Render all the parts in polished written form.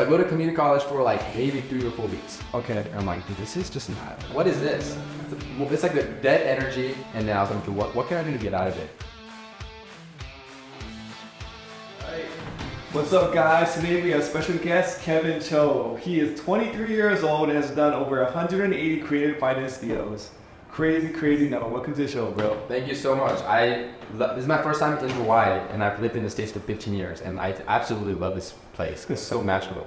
I go to community college for like maybe 3 or 4 weeks. Okay. And I'm like, dude, this is just not. What is this? It's like the dead energy. And then I was like, dude, what can I do to get out of it? What's up, guys? Today we have special guest Kevin Choe. He is 23 years old and has done over 180 creative finance deals. Crazy number. Welcome to the show, bro. Thank you so much. This is my first time in Hawaii, and I've lived in the States for 15 years, and I absolutely love this place. It's so magical.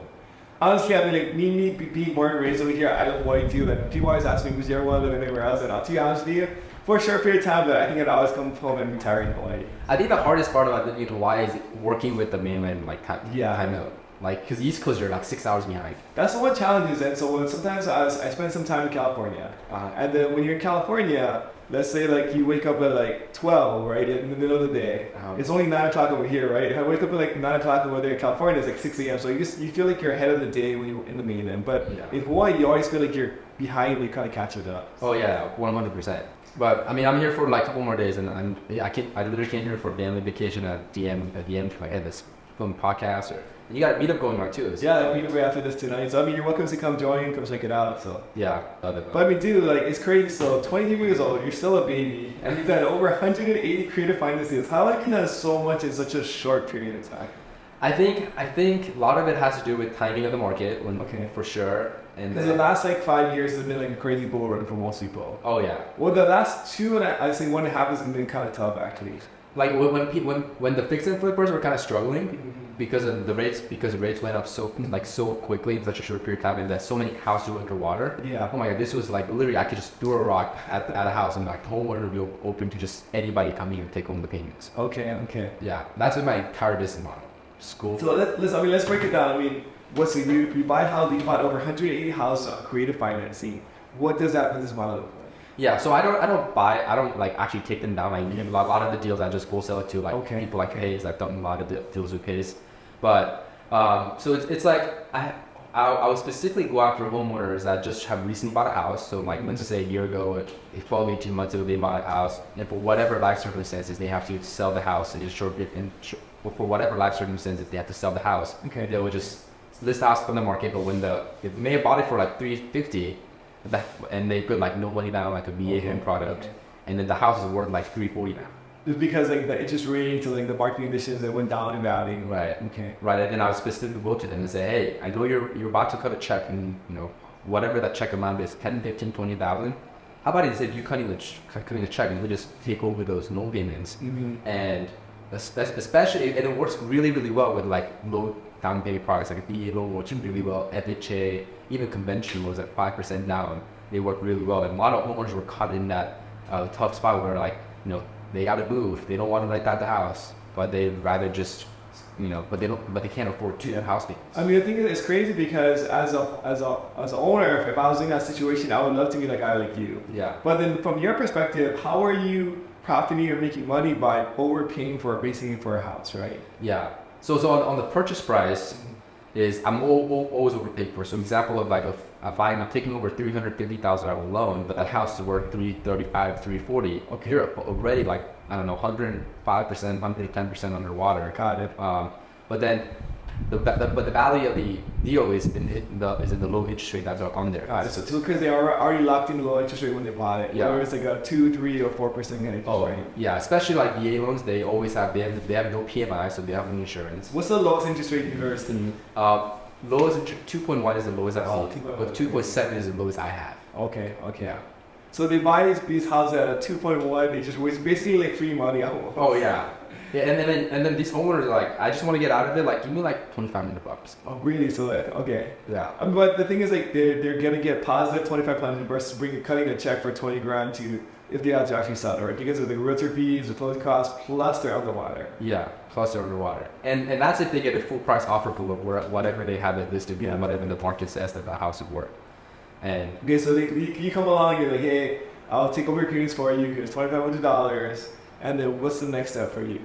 Honestly, I mean, like, me being born and raised over here, I love Hawaii too. Like, people always ask me, "Would you ever want to live anywhere else?" And to be honest with you, for a short period of time, but I think I'd always come home and retire in Hawaii. I think the hardest part about living in Hawaii is working with the mainland, like time out. Like, because East Coast, you're like 6 hours behind. That's the one challenge is that. So when sometimes I spend some time in California, and then when you're in California, let's say like you wake up at like 12, right, in the middle of the day. It's only 9 o'clock over here, right? If I wake up at like 9 o'clock over there in California, it's like 6 a.m. So you feel like you're ahead of the day when you're in the mainland. But in Hawaii, you always feel like you're behind when you kind of catch it up. Oh yeah, 100%. But I mean, I'm here for like a couple more days, and I literally came here for a family vacation at DM, like, hey, this film podcast, or you got a meetup going on too. So. Yeah, meetup right after this tonight. So I mean, you're welcome to come join, come check it out. So yeah, love it. But I mean, dude, like it's crazy. So 23 years old, you're still a baby, and you've done over 180 creative finance deals. How have you done so much in such a short period of time? I think a lot of it has to do with timing of the market, for sure. And the last like 5 years has been like a crazy bull run for most people. Oh yeah. Well, the last 1.5 has been kind of tough actually. Like when the fix and flippers were kind of struggling because the rates went up so quickly in such a short period of time, and that so many houses were underwater. Yeah. Oh my god, this was like literally I could just throw a rock at a house and like the whole water would be open to just anybody coming and take home the payments. Okay. Yeah, that's been my entire business model. School. So let's break it down. I mean, what's it? You buy houses, you bought over 180 houses on creative financing. What does that business model look like? Yeah, so I don't like actually take them down. Like a lot of the deals I just wholesale it to like people like Hayes. I've done a lot of deals with Hayes, but so it's like I would specifically go after homeowners that just have recently bought a house. So like let's just say a year ago, 12, 18 months ago they bought a house, and for whatever life circumstances they have to sell the house and for whatever life circumstances they have to sell the house. Okay, they would just list the house on the market, but when they may have bought it for like $350. And they put like no money down, like a VA product, and then the house is worth like $340 now. Just because like the interest rate to like the market conditions that went down in value. Right. Okay. Right. And then I would specifically go to them and say, hey, I know you're about to cut a check, and whatever that check amount is, 10, 15, 20,000. How about instead of you cutting the check and we just take over those loan payments, and that's especially, and it works really well with like low down payment products like a VA loan works really well. FHA, even conventional was at 5% down. They work really well, and a lot of homeowners were caught in that tough spot where like they got to move, they don't want to rent out the house, but they'd rather just but they can't afford 2 house payments. I mean, I think it's crazy because as an owner, if I was in that situation, I would love to be like a guy like you. Yeah. But then from your perspective, how are you profiting or making money by overpaying basically for a house, right? Yeah. So on the purchase price is I'm always overpaid for. So example of like I'm taking over $350,000 loan, but that house is worth $335, $340. Okay. You're already like 105%, 110% underwater. Got it. But then the value of the deal is in the low interest rate that's on there. So because they are already locked in the low interest rate when they bought it. Yeah. Or it's like a 2, 3, or 4% interest rate. Yeah, especially like VA loans, they always have no PMI, so they have no insurance. What's the lowest interest rate you've ever seen? Lowest 2.1 is the lowest I've seen, but 2.7 is the lowest I have. Okay. Yeah. So they buy these houses at a 2.1. They just waste basically like free money. Oh yeah. Yeah, and then these homeowners are like, I just want to get out of it. Like, give me like $2,500. Oh, really? So okay. Yeah. But the thing is, like, they're gonna get positive $2,500 versus cutting a check for $20,000 if they have to actually sell it, right? Because of the realtor fees, the closing costs, plus they're underwater. Yeah, plus they're underwater, and that's if they get a full price offer for whatever they have it listed, whatever the market says that the house is worth. And okay, so you come along, you're like, hey, I'll take over your payments for you. Here's $2,500, and then what's the next step for you?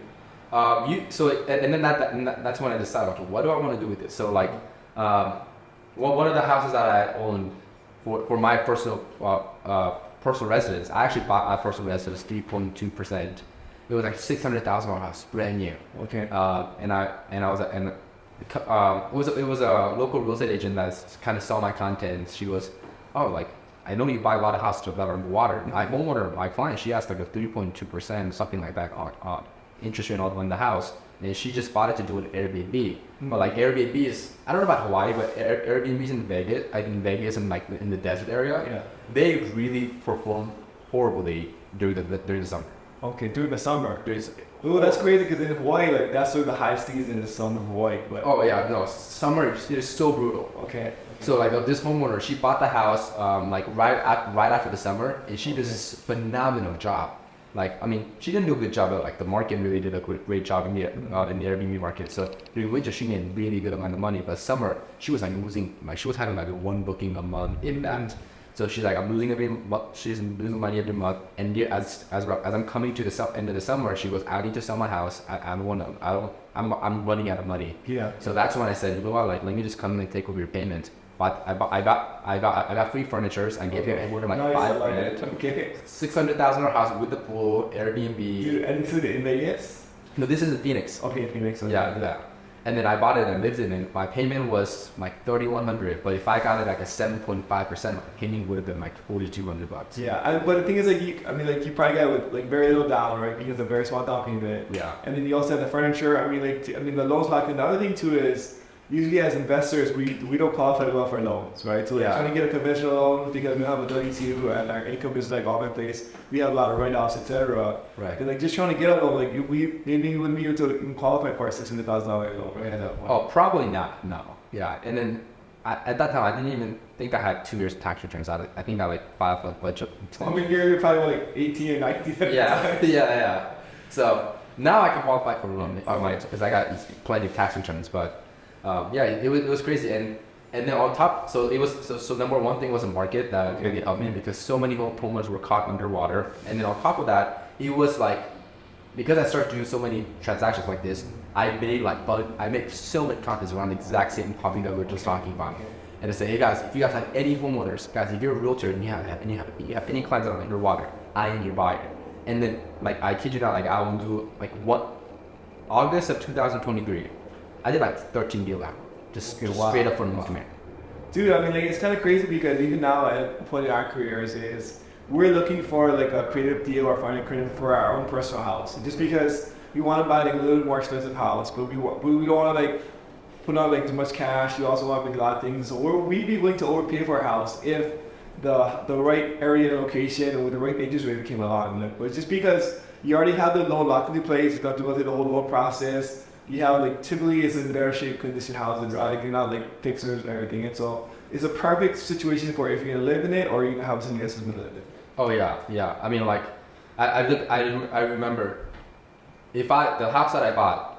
That's when I decided, okay, what do I want to do with this? So like, one of the houses that I own for my personal residence, I actually bought my personal residence 3.2%. It was like $600,000 house, brand new. Okay. And It was a local real estate agent that kind of saw my content. She was, oh, like, I know you buy a lot of houses that are underwater. My homeowner, my client, she asked like a 3.2%, something like that, on interest rate on the house. And she just bought it to do an Airbnb. Mm-hmm. But like Airbnb is, I don't know about Hawaii, but Airbnbs in Vegas, I think Vegas and like in the desert area, they really perform horribly during the summer. Okay, during the summer. Oh, that's crazy because in Hawaii, like that's sort of the high season in the summer of Hawaii. But oh yeah, no, summer is so brutal. Okay. So like this homeowner, she bought the house like right after the summer, and she does this phenomenal job. Like, I mean, she didn't do a good job, but like the market really did a great job in the Airbnb market. So during winter, she made really good amount of money, but summer, she was like losing, like she was having like one booking a month in that. So she's like, I'm losing every month. She's losing money every month. And as I'm coming to the end of the summer, she goes, I need to sell my house. I'm running out of money. Yeah. So that's when I said, you know what, like let me just come and take over your payment. But I got free furniture. I gave her like $600,000 house with the pool, Airbnb. Dude, and this is in Vegas? No, this is in Phoenix. Okay, Phoenix. Okay. Yeah. And then I bought it and lived in it. My payment was like $3,100, but if I got it like a 7.5%, my payment would have been like $4,200. Yeah, but the thing is, like, you probably got with like very little down, right? Because a very small down payment. Yeah. And then you also have the furniture. The loans locked in. The other thing too is, usually as investors, we don't qualify well for loans, right? So like trying to get a conventional loan because we have a W-2 and our income is like all in place. We have a lot of write-offs, etc. Right. And like just trying to get a loan, like we maybe wouldn't be able to qualify for a $600,000 loan, right? Oh, probably not. No. Yeah. And then at that time, I didn't even think I had 2 years tax returns. I think I like filed a budget. I mean, you're probably like 18 or 19. Yeah. So now I can qualify for a loan because I got plenty of tax returns, but. It was crazy, and then on top, so it was so number one thing was a market that really helped me because so many homeowners were caught underwater, and then on top of that, it was like because I started doing so many transactions like this, I made so many contents around the exact same topic that we were just talking about, and I say, hey guys, if you guys have any homeowners, guys, if you're a realtor and you have any clients that are underwater, I am your buyer, and then like I kid you not, like I will do like August of 2023. I did like 13 deals out, just straight up from North America. Dude, I mean, like it's kind of crazy because even now at the point in our careers is we're looking for like a creative deal or finding creative for our own personal house. Just because we want to buy like a little more expensive house, but we don't want to like put out like too much cash. We also want to make a lot of things. So we'd be willing to overpay for a house if the right area and location and with the right interest rate came along. But just because you already have the loan locked into place, you don't have to go through the whole loan process. You have like typically it's in better shape condition houses, right? You're not like fixers and everything. And so it's a perfect situation for if you're gonna live in it or you're gonna have somebody else who's gonna live in it. Oh yeah. I mean, like I remember the house that I bought,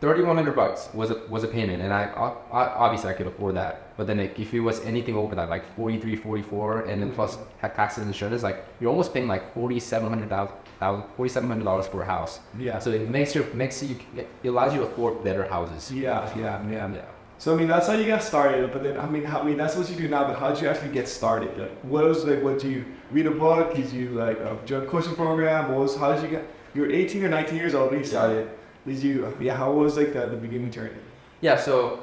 $3,100 was a payment, and I obviously I could afford that. But then if it was anything over that, like 43, 44, and then plus taxes and insurance, like you're almost paying like $4,700 for a house. Yeah. So it it allows you to afford better houses. Yeah. So I mean that's how you got started. But then I mean that's what you do now. But how did you actually get started? Like what you read a book? Did you like join a coaching program? How did you get? You were 18 or 19 years old when you started. How was like the beginning journey? Yeah. So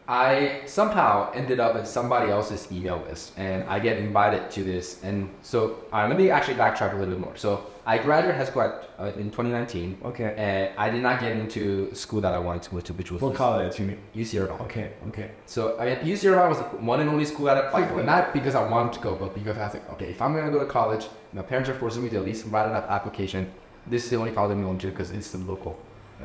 I somehow ended up in somebody else's email list, and I get invited to this. And so let me actually backtrack a little bit more. So I graduated high school in 2019. Okay. And I did not get into school that I wanted to go to, which was what college you mean? UC-Irvine. Okay. So I mean, UC-Irvine was the one and only school that I applied for, not because I wanted to go, but because I was like, okay, if I'm gonna go to college, my parents are forcing me to at least write an application. This is the only college I'm going to because it's the local.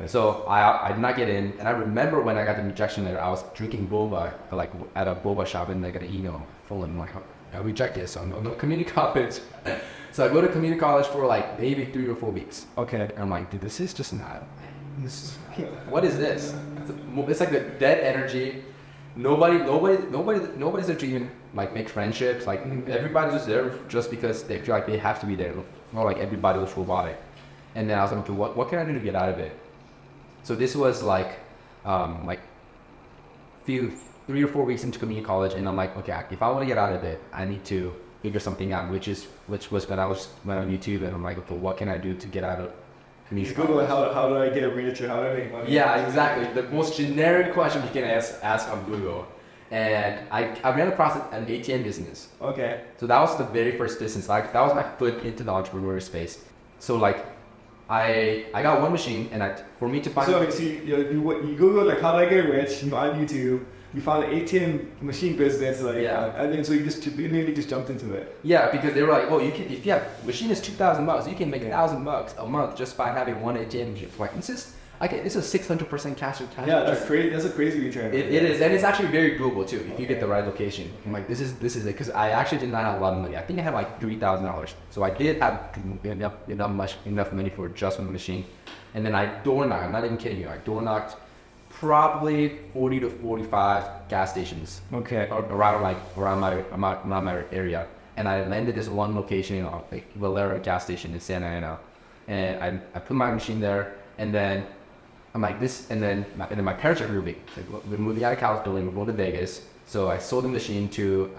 So I did not get in, and I remember when I got the rejection letter, I was drinking boba like at a boba shop, and I got an email full, and I'm like, I rejected, so I'm no community college. So I go to community college for like maybe 3 or 4 weeks. Okay. And I'm like, dude, this is just not. What is this? It's like the dead energy. Nobody's there to even like make friendships. Like everybody's just there just because they feel like they have to be there. Not like everybody was robotic. And then I was like, okay, what can I do to get out of it? So this was like 3 or 4 weeks into community college, and I'm like, okay, if I want to get out of it, I need to figure something out, which was when I was on YouTube, and I'm like, okay, what can I do to get out You Google how do I get rich or how do I make money? Yeah, exactly. The most generic question you can ask on Google. And I ran across an ATM business. Okay. So that was the very first business. Like that was my foot into the entrepreneurial space. So like I got one machine, and for me to find. So you Google like how do I get rich? You on YouTube. You found an ATM machine business, like, and then so you immediately just jumped into it. Yeah, because they were like, oh, you can if you have machine is $2,000, you can make $1,000 a month just by having one ATM machine. Like this is 600% cash return. Yeah, that's crazy. That's a crazy return. It is, and it's actually very doable too if you get the right location. I'm like, this is it, because I actually did not have a lot of money. I think I had like $3,000, so I did have enough money for just one machine. And then I door knocked. I'm not even kidding you. I door knocked probably 40 to 45 gas stations. Okay. Around my area, and I landed this one location, like Valera gas station in Santa Ana, and I put my machine there, and then I'm like this, and then my parents are moving. Like, we're moving out of California, we're going to Vegas. So I sold the machine to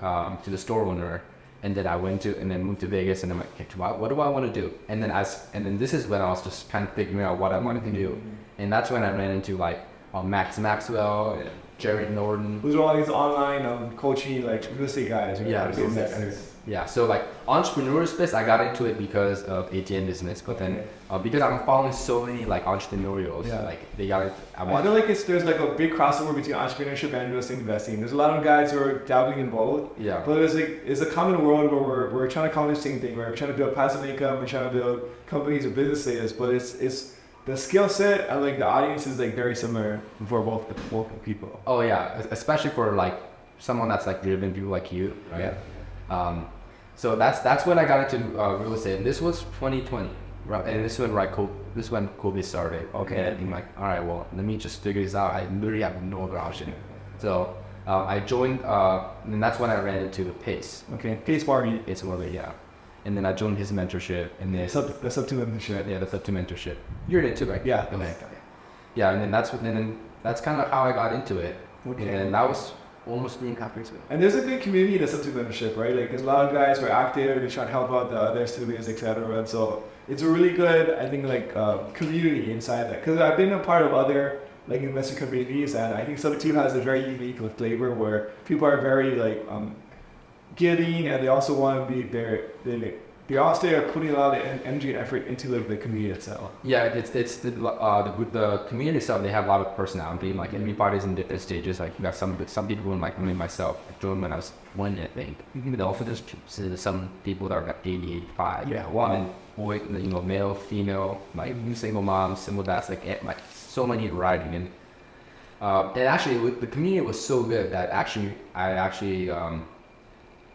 the store owner, and then I moved to Vegas, and I'm like, okay, what do I want to do? And then this is when I was just kind of figuring out what I wanted to do, and that's when I ran into like Max Maxwell, and Jared Norton. Those are all these online coaching, like real estate guys. Right? Yeah. So like entrepreneurial space, I got into it because of ATM business, but then because I'm following so many like entrepreneurials, like they got it. I feel like there's like a big crossover between entrepreneurship and real estate investing. There's a lot of guys who are dabbling in both. Yeah. But it's a common world where we're trying to accomplish the same thing. We're trying to build passive income. We're trying to build companies or businesses, but it's the skill set and like the audience is like very similar for both people. Oh yeah, especially for like someone that's like driven, people like you, right? Yeah. So that's when I got into real estate, and this was 2020, right? And this when COVID started. Okay, and I'm like, all right, well, let me just figure this out. I literally have no other option. So I joined, and that's when I ran into Pace. Okay, Pace Marty. It's one of it, yeah. And then I joined his mentorship, and then the sub 2 mentorship. Yeah, the sub 2 mentorship. You're in it too, right? Yeah. Yeah, and then that's kind of how I got into it. Okay. And that was almost 3.5 years ago. And there's a big community in the sub 2 mentorship, right? Like there's a lot of guys who are active, they try to help out their students, etc. And so it's a really good, I think, like community inside that. Because I've been a part of other like investor communities, and I think sub 2 has a very unique flavor where people are very like giving, and they also want to be there. They also are putting a lot of energy and effort into the community itself. Yeah, it's the community itself. They have a lot of personality. Like everybody's in different stages. Like you have some people like me myself. I joined when I was 1, I think. But also there's some people that are like 80, 85. Yeah, one boy, male, female, like single moms, single dads, like so many variety. And actually, the community was so good that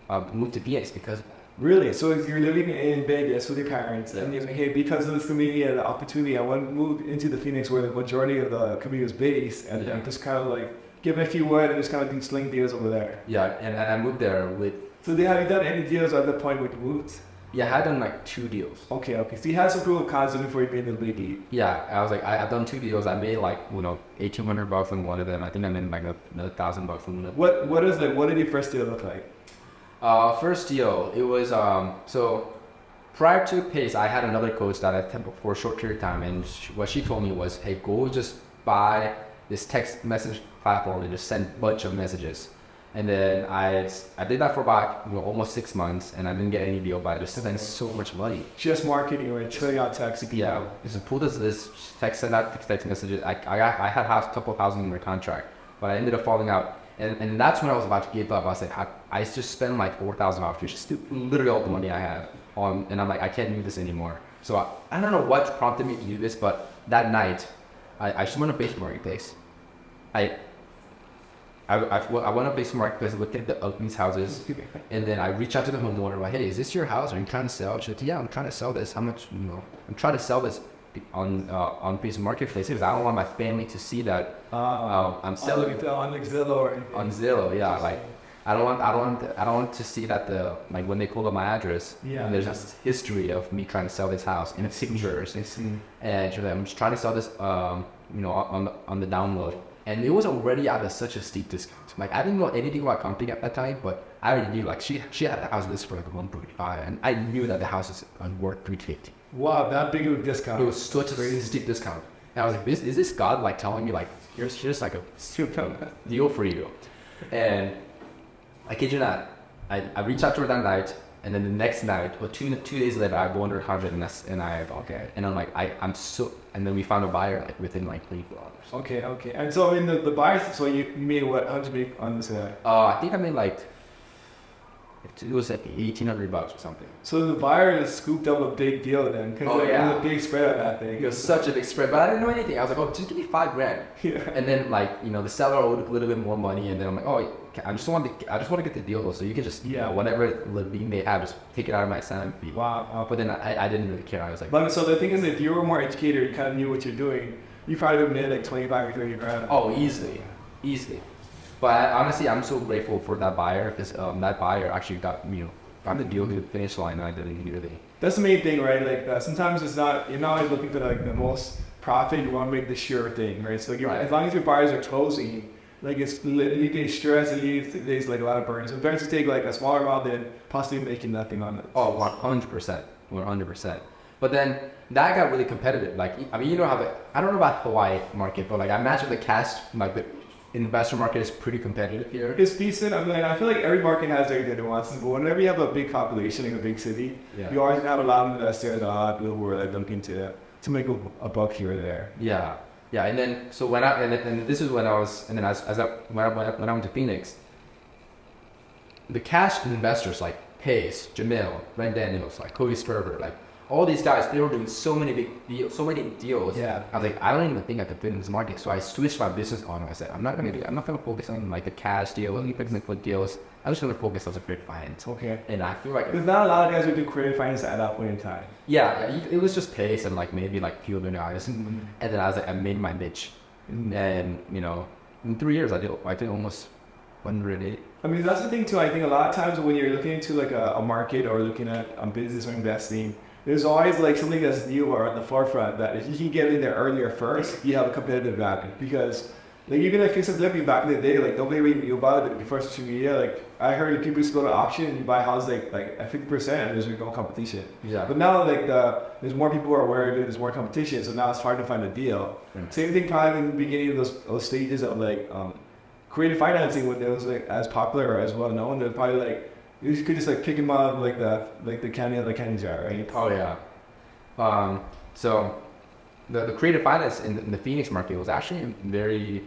I moved to Phoenix because. Really? So you're living in Vegas with your parents, and you're like, hey, because of this community and the opportunity, I want to move into the Phoenix where the majority of the community is based, and just kind of like give it a few words and just kind of do sling deals over there. Yeah, and I moved there with. So have you done any deals at the point where you moved? Yeah, I had done like 2 deals. Okay. So you had some proof of concept before you made the big deal. Yeah, I was like, I've done 2 deals. I made like $1,800 on one of them. I think I made like another $1,000 on them. What did your first deal look like? First deal, it was so prior to Pace, I had another coach that I temped for a short period of time, and what she told me was, hey, go just buy this text message platform and just send a bunch of messages. And then I did that for about almost 6 months, and I didn't get any deal, but I just spent so much money. Just marketing or chilling out text. Yeah, just pulled this send out text messages. I had a couple of thousand in my contract, but I ended up falling out. And that's when I was about to give up. I was like, I just spent like $4,000, which is literally all the money I have on, and I'm like, I can't do this anymore. So I don't know what prompted me to do this, but that night, I just went on Facebook Marketplace. I went on Facebook Marketplace, looked at the openings houses, and then I reached out to the homeowner, like, hey, is this your house? Are you trying to sell? She said, yeah, I'm trying to sell this. How much? I'm trying to sell this on Facebook Marketplace because I don't want my family to see that I'm selling on Zillow or anything. On Zillow, yeah. Like I don't want to see that when they call up my address. Yeah. And there's just history of me trying to sell this house and pictures. And she's like, I'm just trying to sell this on the download. and it was already at such a steep discount. Like I didn't know anything about company at that time, but I already knew like she had the house listed for like 1.5, and I knew that the house is worth 350. Wow, that big of a discount. It was such a steep discount. And I was like, is this God like telling me like here's like a super deal for you? And I kid you not, I reached out to her that night, and then the next night, or two days later, I go under contract, and I'm like, I'm so, and then we found a buyer like within like 24 hours. Okay. And so in the buyers, so you made what? How much you make on this guy? I think I made like, it was like $1,800 or something. So the buyer just scooped up a big deal then, because there was a big spread on that thing. It was such a big spread, but I didn't know anything. I was like, oh, just give me $5,000. Yeah. And then like, the seller owed a little bit more money, and then I'm like, oh, I just want to get the deal though, so you can just, whatever lien they have, just take it out of my sign fee. Wow. But then I didn't really care. I was like, but so the thing is, if you were more educated, you kind of knew what you're doing, you probably would have made like 25 or 30 grand. oh, easily. But honestly, I'm so grateful for that buyer, because that buyer actually got the deal to the finish line, and I didn't really. That's the main thing, right? Like sometimes you're not always looking for like the most profit. You want to make the sure thing, right? So as long as your buyers are closing, like it's alleviates stress, alleviates like a lot of burden. So it's better to take like a smaller amount than possibly making nothing on it. Oh, 100%. But then that got really competitive. Like, I mean, how I don't know about Hawaii market, but like I imagine the cash, like the investor market is pretty competitive here. It's decent. I mean, I feel like every market has their nuances, but whenever you have a big population in a big city, you always have a lot of investors, a lot of people who are like looking to make a buck here or there. Yeah. And then so when this is when I was, and then when I went to Phoenix, the cash investors like Pace, Jamil, Ren Daniels, like Cody Sperber, like all these guys, they were doing so many big deals. Yeah. I was like, I don't even think I could fit in this market. So I switched my business on. I said, I'm not gonna focus on like the cash deal, foot deals. I'm just gonna focus on the creative finance. Okay. And I feel like there's not a lot of guys who do creative finance at that point in time. Yeah, it was just Pace and like maybe like a few other guys. And then I was like, I made my niche. And in 3 years I did almost 108. I mean, that's the thing too. I think a lot of times when you're looking into like a market or looking at a business or investing, there's always like something that's new or at the forefront that if you can get in there earlier first, you have a competitive advantage. Because like you're gonna fix a flipping back in the day, like nobody really knew about it before social media. Like I heard people just go to auction and you buy houses like at 50% and there's no competition. Yeah. But now like there's more people who are aware of it, there's more competition, so now it's hard to find a deal. Same thing probably in the beginning of those stages of like creative financing when it was like as popular or as well known. They're probably like you could just like pick them out of like the candy out of the candy jar, right? Oh yeah. So the creative finance in the Phoenix market was actually very.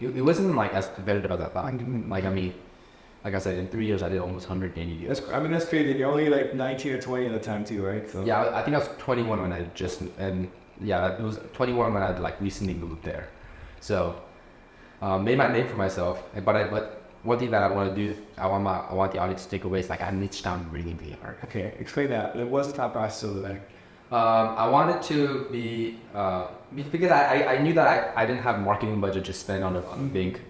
It wasn't like as competitive as I thought. Like I mean, like I said, in 3 years I did almost 180 deals. That's crazy. You're only like 19 or 20 at the time too, right? So. Yeah, I think I was 21 when it was 21 when I had like recently moved there. So made my name for myself, but one thing that I want to do, I want the audience to take away is like I niched down really hard. Okay, explain that. What's the thought process of that? I wanted to be because I knew that I didn't have marketing budget to spend on a big,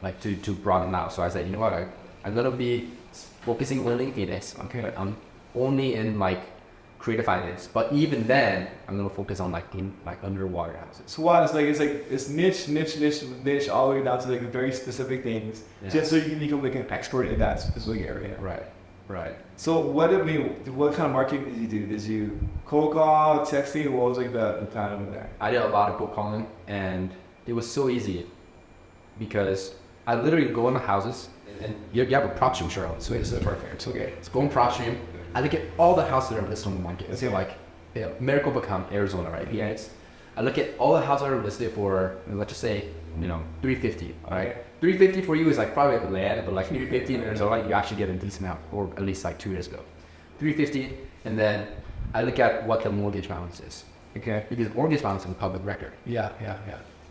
like to broaden out. So I said, you know what, I'm gonna be focusing only in Phoenix. Okay, I'm only in like creative finance, but even then I'm gonna focus on like underwater houses. So what it's niche all the way down to like very specific things, just so you can become like an expert in that specific area. Right. So what kind of marketing did you do? Did you cold call, texting? What was like the plan over there? I did a lot of cold calling, and it was so easy because I literally go in the houses, and you have a prop stream, Charlotte. So it's perfect. Okay, let's go in prop stream. I look at all the houses that are listed on the market. Let's say like Maricopa, Arizona, right? Yeah. I look at all the houses that are listed for, let's just say, $350. All right, $350 for you is like probably land, but like $350 in Arizona, you actually get a decent amount, or at least like 2 years ago. $350, and then I look at what the mortgage balance is. Okay, because mortgage balance is a public record. Yeah.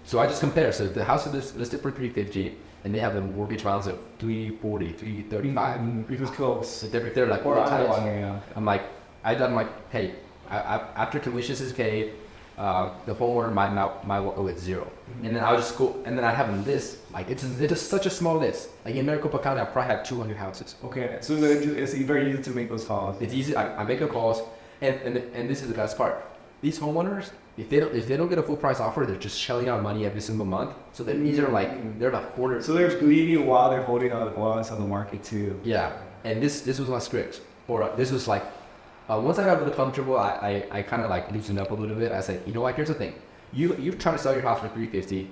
So I just compare. So if the house is listed for $350, and they have a mortgage balance of $340, $335. Because close. So if they're like, I'm like, hey, after tuition is paid, the homeowner might owe it $0. And then I'll just go, and then I have a list, like it's such a small list. Like in Maricopa County, I probably have 200 houses. Okay, so it's very easy to make those calls. It's easy, I make the calls, and this is the best part. These homeowners, if they don't get a full price offer, they're just shelling out money every single month. So then these are like they're like quarters. So they're bleeding while they're holding on while it's on the market too. Yeah, and this was my script, or this was like once I got a little comfortable, I kind of like loosened up a little bit. I said, you know what? Here's the thing, you're trying to sell your house for $350,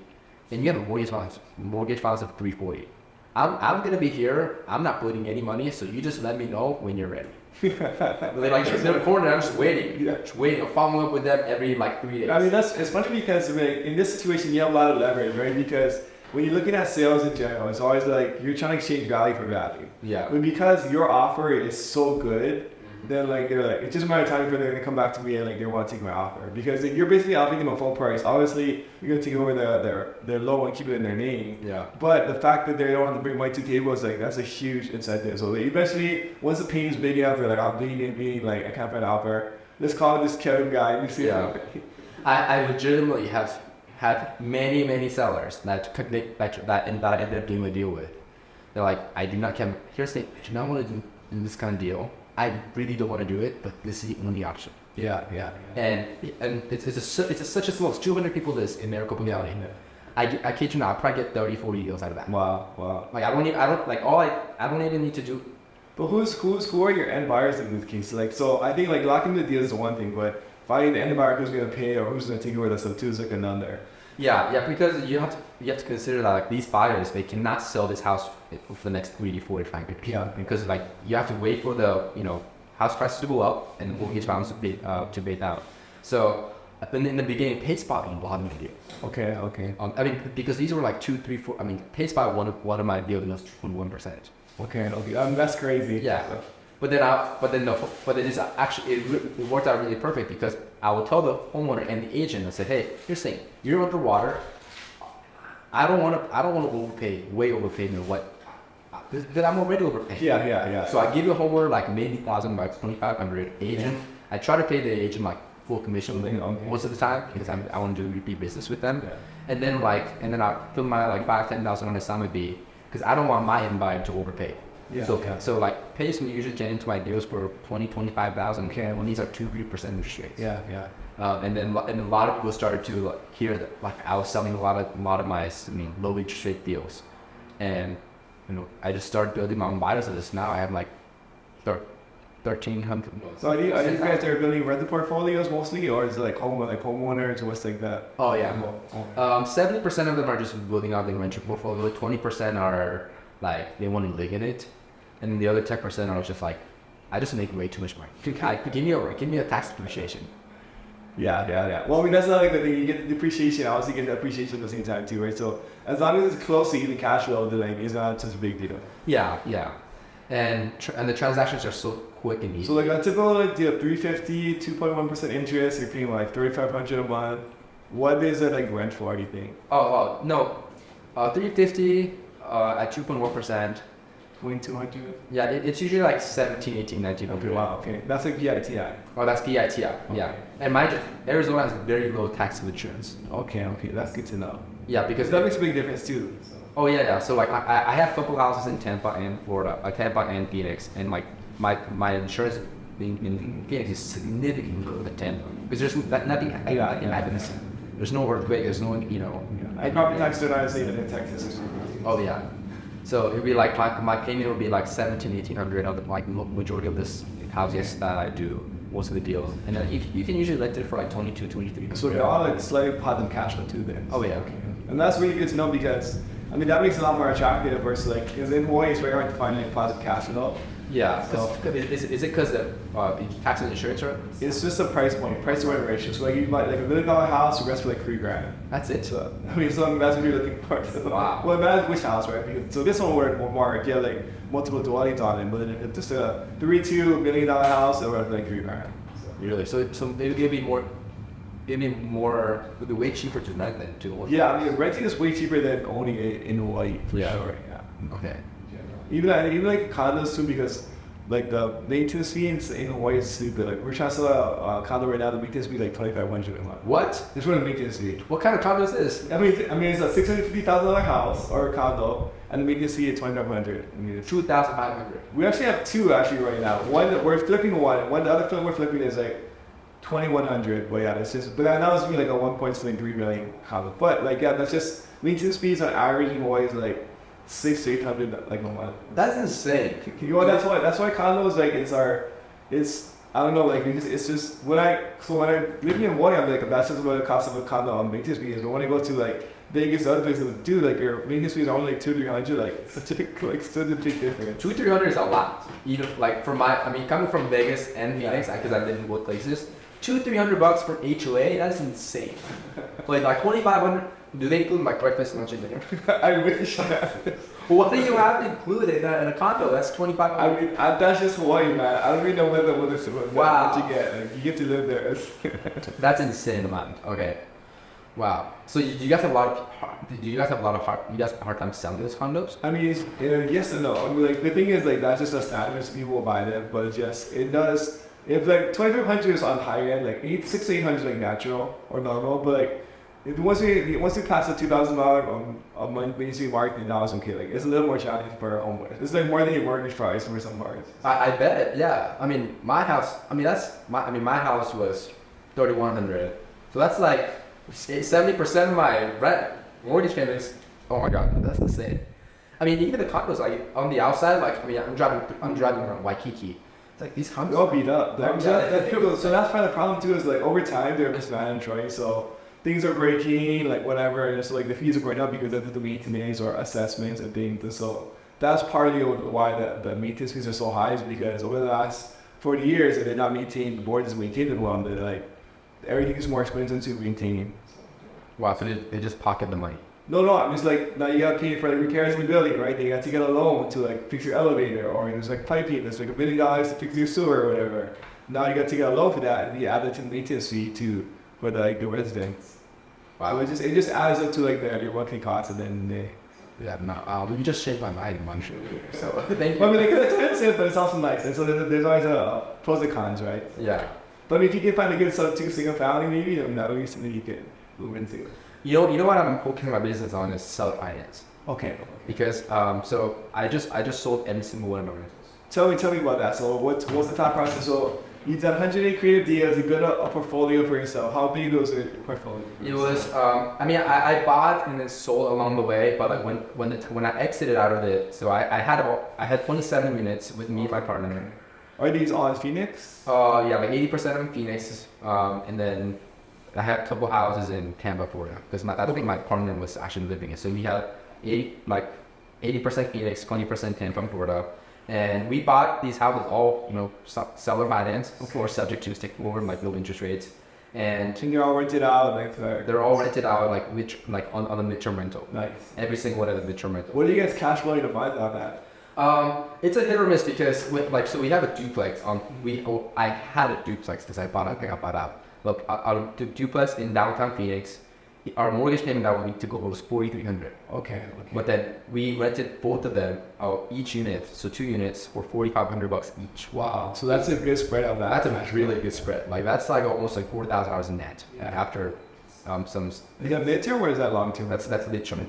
and you have a mortgage balance of $340. I'm gonna be here. I'm not putting any money, so you just let me know when you're ready. They're like in the corner. I'm just waiting. I'm following up with them every like 3 days. I mean, it's funny because in this situation you have a lot of leverage, right? Because when you're looking at sales in general, it's always like you're trying to exchange value for value. Yeah. But because your offer is so good, then like they're like, it's just a matter of time for them to come back to me and like they want to take my offer, because you're basically offering them a full price. Obviously, you're gonna take over their low and keep it in their name. Yeah. But the fact that they don't have to bring money to the table is like that's a huge incentive. So eventually, once the pain is big enough, they're like, I'm bleeding, like I can't find an offer. Let's call this Kevin guy. You see? Yeah. I legitimately have had many sellers that I ended up doing a deal with. They're like, I do not Kevin. Here's the thing, I do not want to do this kind of deal. I really don't want to do it, but this is the only option. Yeah. And it's such a small. It's 200 people this in Maricopa County. I kid you not, I probably get 30-40 deals out of that. Wow. Like I don't even need to do. But who are your end buyers in this case? Like, so I think like locking the deal is one thing, but finding the end buyer who's gonna pay or who's gonna take over the stuff too is like another. Yeah, because you have to consider that like these buyers, they cannot sell this house for the next 3 to 4 to 5 years. Yeah. Because like you have to wait for the house prices to go up and the mortgage balance to pay down. So in the beginning, paid spot was a lot of my deals. Okay. I mean, because these were like 2, 3, 4. I mean, paid spot one of my deals was 1%. Okay. That's crazy. Yeah. But then it's actually it worked out really perfect, because I will tell the homeowner and the agent, I said, hey, here's the thing, you're underwater. I don't want to way overpay than what, because I'm already overpaying. Yeah. So I give the homeowner like maybe $1,000, $2,500. Agent, Yeah. I try to pay the agent like full commission Okay. most of the time, because I want to do repeat business with them. Yeah. And then I put my like $5,000-$10,000 on the assignment fee, because I don't want my end buyer to overpay. Yeah. So like pays me usually get into my deals for $20,000-$25,000. Okay. When these are 2-3% interest rates. Yeah. And a lot of people started to like hear that like I was selling a lot of my low interest rate deals, and I just started building my own buyers of this. Now I have like 1,300. So are you guys building rental portfolios mostly, or is it like homeowners or what's like that? Oh yeah. 70% of them are just building out the rental portfolio. 20% are like they want to live in it, and the other 10% are just like, I just make way too much money. Give me a tax depreciation. Yeah. Well, I mean, that's another good thing. You get the depreciation. I also get the appreciation at the same time too, right? So as long as it's close to even cash flow, then like it's not such a big deal. Yeah. And the transactions are so quick and easy. So like a typical like deal, 350, 2.1% interest. You're paying like $3,500 a month. What is it like rent for? Do you think? No, 350 at 2.1%. 2,200. Yeah, it's usually like 17, 18, 19. Okay, wow. Okay, that's like PITI. Oh, that's PITI. Yeah, and Arizona has very low taxable insurance. Okay, that's good to know. Yeah, because that makes a big difference too. So. Oh yeah. So like I have a couple houses in Tampa and Florida, Tampa and Phoenix, and like my insurance in Phoenix is significantly lower than Tampa, because there's nothing happens. There's no earthquake. There's no I property tax did I say that in Texas. Oh yeah. So it'd be like my payment would be like $1,700-$1,800 on the like majority of this houses that I do most of the deals, and then you can usually rent it for like $22,000-$23,000. So they're all like slightly positive cash flow too then. Oh yeah. Okay. And that's really good to know, because I mean that makes it a lot more attractive versus like, because in Hawaii it's very hard to find like positive cash flow. Yeah. Is it because the tax and insurance are? It's just a price point, price to rent ratio. So like you buy like $1 million house, you rest for like $3,000. That's it. So I mean, so that's what you're looking for. So, Wow. Well, it matters which house, right? Because, so this one work more if you have like multiple dwellings on it, but then if it's just a $3-2 million house, it'll rent for like $3,000. So. Really? So it'd be more. It'd be way cheaper to rent than to own. Yeah, I mean renting is way cheaper than owning it in Hawaii for sure. Yeah. Okay. Even like condos too, because like the maintenance fee in Hawaii is stupid. Like we're trying to sell a condo right now, the maintenance fee like $2,500 a month. What? This one the maintenance fee. What kind of condo is this? I mean it's a $650,000 house or a condo, and the maintenance fee is $2,500. I mean it's $2,500. We actually have two right now. One that we're flipping one. The other flip we're flipping is like 2100. But yeah, that's just. But that was really like a 1.3 million condo. But like yeah, that's just maintenance fees on average always like 600 to 800 like a month. That's insane. You know that's why condos like it's I don't know like it's just when I living in one I'm like that's just what the cost of a condo on maintenance fees. But when I go to like Vegas other places, dude, like your maintenance fees are only like 200-300, like such a big difference. 200-300 is a lot. Even like coming from Vegas and Phoenix, because I live in both places, $200-300 for HOA, that's insane. like 2,500. Do they include like breakfast, lunch, and dinner? I wish. What do you have included in a condo? That's 2,500. I mean, that's just Hawaii, man. I don't even know what you get. Like, you get to live there. That's insane amount. Okay. Wow. So you guys have a lot of you guys have a hard time selling those condos? I mean, yes and no. I mean, like the thing is, like that's just a standard. So people will buy them, but it does. If like 2,500 is on high end, like 600-800 is like natural or normal, but like once we pass the $2,000 a month basically marketing, now it's okay. Like it's a little more challenging for homeowners. It's like more than your mortgage price for some markets. I bet. Yeah. I mean, my house. My house was 3,100. So that's like 70% of my rent mortgage payments. Oh my god, that's insane. I mean, even the condos, like on the outside, like I'm driving around Waikiki. It's like these condos they're all beat up. So that's kind of the problem too. Is like over time they're mismanaged, right? So things are breaking, like whatever, and so like the fees are going up because of the maintenance or assessments and things. And so that's partly why the maintenance fees are so high, is because over the last 40 years, if they're not maintained, the board is maintained it well, they're like everything is more expensive to maintain. Wow, so they just pocket the money. No, I'm just like, now you gotta pay for like repairs in the building, right? You got to get a loan to like fix your elevator, or there's like piping, there's like $1 million to fix your sewer or whatever. Now you got to get a loan for that, and you add it to the maintenance fee for the residents. Wow. So it just adds up to like your monthly costs, and then you just shaved my mind, man. So thank you. Well, I mean, like, it's expensive, but it's also nice, and so there's always pros and cons, right? Yeah. But I mean, if you can find a good single family, maybe that would be something you can move into. You know what I'm focusing my business on is seller finance. Okay. Because so I just sold every single one of my rentals. Tell me about that. So what's the thought process? So you've done 108 creative deals. You built a portfolio for yourself. How big was your portfolio? It was. I bought and then sold along the way. But like when I exited out of it, so I had 27 units with me and my partner. Are these all in Phoenix? Yeah, like 80% in Phoenix, and then I had a couple houses in Tampa, Florida, because that's where my partner was actually living in. So we had 80% Phoenix, 20% Tampa, Florida, and we bought these houses all, seller finance, of course, subject to stick forward, like low interest rates, and they're all rented out, they're all rented out, on the midterm rental. Nice. Every single one of the midterm rental. What do you guys cash flowing to buy on that? It's a hit or miss because so we have a duplex I had a duplex because I bought out. Look, our duplex in downtown Phoenix, our mortgage payment that week to go was $4,300. Okay. But then we rented both of them, each unit, so 2 units for $4,500 each. Wow. So that's a good spread on that. That's a really good spread. Like that's like almost like $4,000 net after some. Is that midterm or is that long term? That's midterm.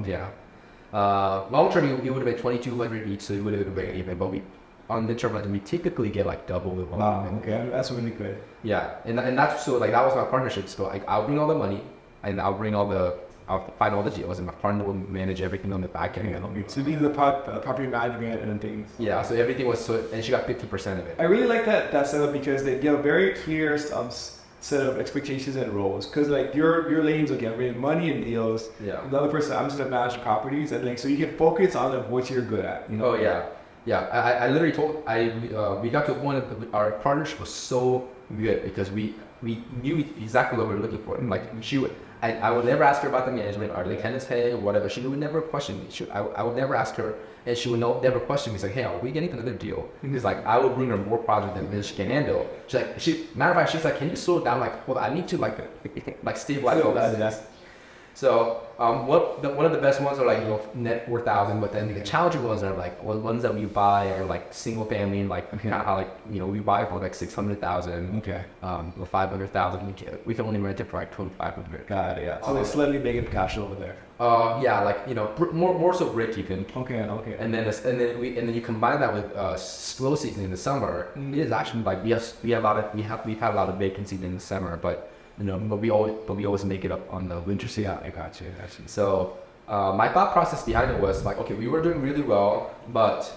Yeah. Long term, it would have been $2,200 each, so it would have been very even. But on midterm, we typically get like double the money. Wow. Okay, that's really good. Yeah, and that's so like that was my partnership. So like I'll bring all the money, and I'll find all the deals, and my partner will manage everything on the back end. So these are the property management and things. Yeah, so everything was and she got 50% of it. I really like that setup because they give a very clear set of expectations and roles, because like your lanes again, money and deals. Yeah. Another person, I'm just gonna manage properties, and like so you can focus on what you're good at. Oh yeah, yeah. I literally told we got to a point of our partnership was so good because we knew exactly what we were looking for. And like I would never ask her about the management, are they tenants paying or whatever. She would never question me. I would never ask her, and she would never question me. She's like, hey, are we getting another deal? Because like I would bring her more project than she can handle. Matter of fact, she's like, can you slow it down? Like, well, I need to like stabilize all that. So one of the best ones are like net 4,000, but then the challenging ones are like ones that we buy are like single family, and like how like we buy for like 600,000. Okay. Or 500,000. We can only rent it for like 2,500. Got it. Yeah. So they're slightly making cash over there. Yeah, like more so break even. Okay. Okay. And then you combine that with slow season in the summer. It is actually like yes, we've had a lot of vacancies in the summer, but we always make it up on the winter season. Yeah, I got you. So my thought process behind it was like, okay, we were doing really well, but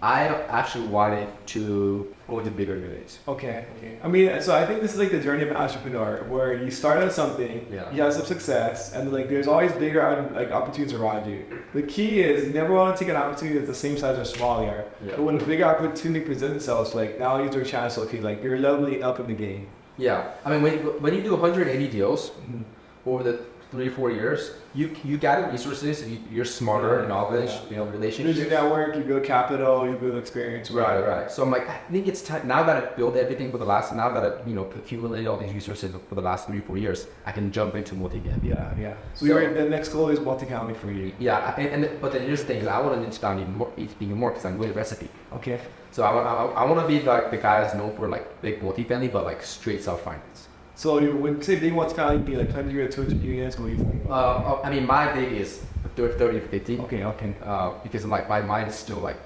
I actually wanted to go to bigger units. Okay. I mean, so I think this is like the journey of an entrepreneur, where you start on something, you have some success, and like there's always bigger like opportunities around you. The key is you never want to take an opportunity that's the same size or smaller. Yeah. But when a bigger opportunity presents itself, like now is your chance to like you're leveling up in the game. Yeah, I mean when you do 180 deals over the 3-4 years, you gather resources, you're smarter, knowledge, relationships. You network, you build capital, you build experience. Right. So I'm like, I think it's time now that I've built everything now that I've accumulated all these resources for the last 3-4 years, I can jump into multifamily. Yeah. So the next goal is multifamily for you. Yeah, but then here's the thing is I want to niche down even more because I'm good at recipe. Okay. So I want to be like the guy that's known for like big multifamily, but like straight self-finance. So you would say big multifamily be like 100 or 200 units? I mean, my big is 30 to 50. Okay. Because like my mind is still like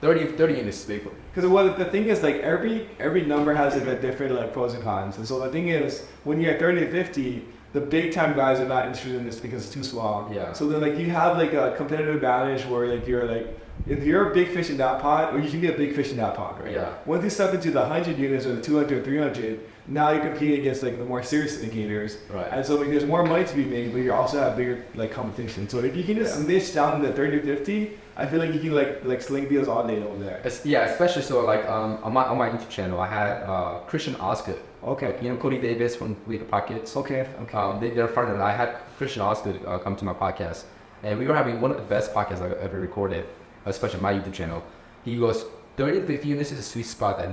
30 units is big. Because the thing is like every number has like a different like pros and cons. And so the thing is when you're at 30 to 50, the big time guys are not interested in this because it's too small. Yeah. So then like you have like a competitive advantage where like you're like, if you're a big fish in that pot, or you can be a big fish in that pot, right? Yeah. Once you step into the 100 units or the 200 or 300, now you're competing against like the more serious indicators. Right. And so like, there's more money to be made, but you also have bigger like competition. So if you can just niche down to the 30 to 50, I feel like you can like sling deals all day over there. Especially so like on my YouTube channel, I had Christian Osgood. Okay. Cody Davis from Leader Pockets. Okay. They're partners. I had Christian Osgood come to my podcast, and we were having one of the best podcasts I've ever recorded, especially on my YouTube channel. He goes, 30 to 50 units is a sweet spot that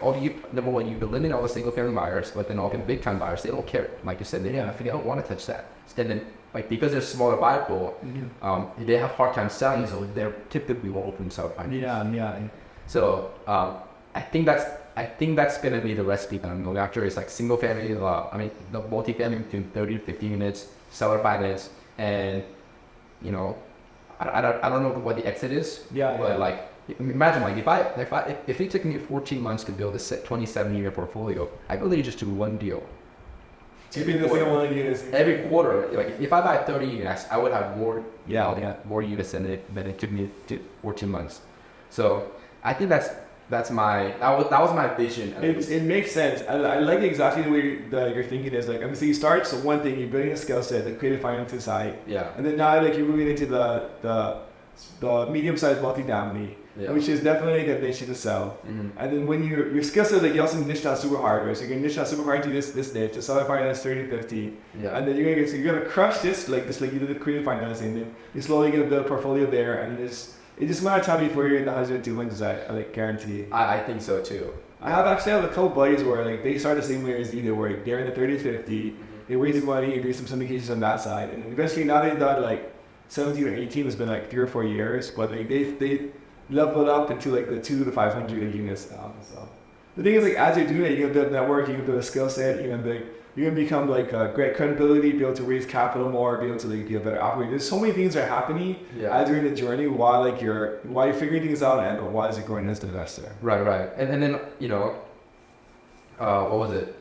all you number one, you eliminate all the single family buyers, but then all the big time buyers, they don't care. Like you said, they don't want to touch that. And then like because there's smaller buyer pool, they have hard time selling, so they're typically more open to self-finance. Yeah. So I think that's gonna be the recipe that I'm going after. It's like single family, the multifamily between 30 to 50 units, seller finance, and I don't know what the exit is. But like imagine like if it took me 14 months to build a 27-year portfolio, I could literally just do one deal. Every quarter, like if I buy 30 units, I would have more units than it took me 14 months. So I think that was my vision. It makes sense. I like exactly the way that you're thinking is like, I mean, so you start, so one thing, you're building a skill set, the creative financing side. Yeah. And then now like you're moving into the medium-sized multifamily, which is definitely a niche to sell. Mm-hmm. And then when your skill set, like you also niche down super hard, right? So you're gonna niche down super hard to this niche, to sell finance 30 to 50. Yeah. And then you're gonna crush this like you did the creative financing, then you're slowly gonna build a portfolio there, and it's just a matter of time before you're in the 100 to 200s, I like guarantee. I think so too. I have a couple buddies where like they start the same way as you, where they're in the 30 to 50, they raise money, and do some syndications on that side, and eventually now they've done like 17 or 18, it's been like 3 or 4 years, but like they leveled up into like the 200 to 500 units now. So the thing is, like as you're doing it, you're gonna build a network, you're gonna build a skill set, you're gonna become like great credibility, be able to raise capital more, be able to like be a better operator. There's so many things that are happening as you're in the journey while you're figuring things out and while you're growing as an investor. Right. And then what was it?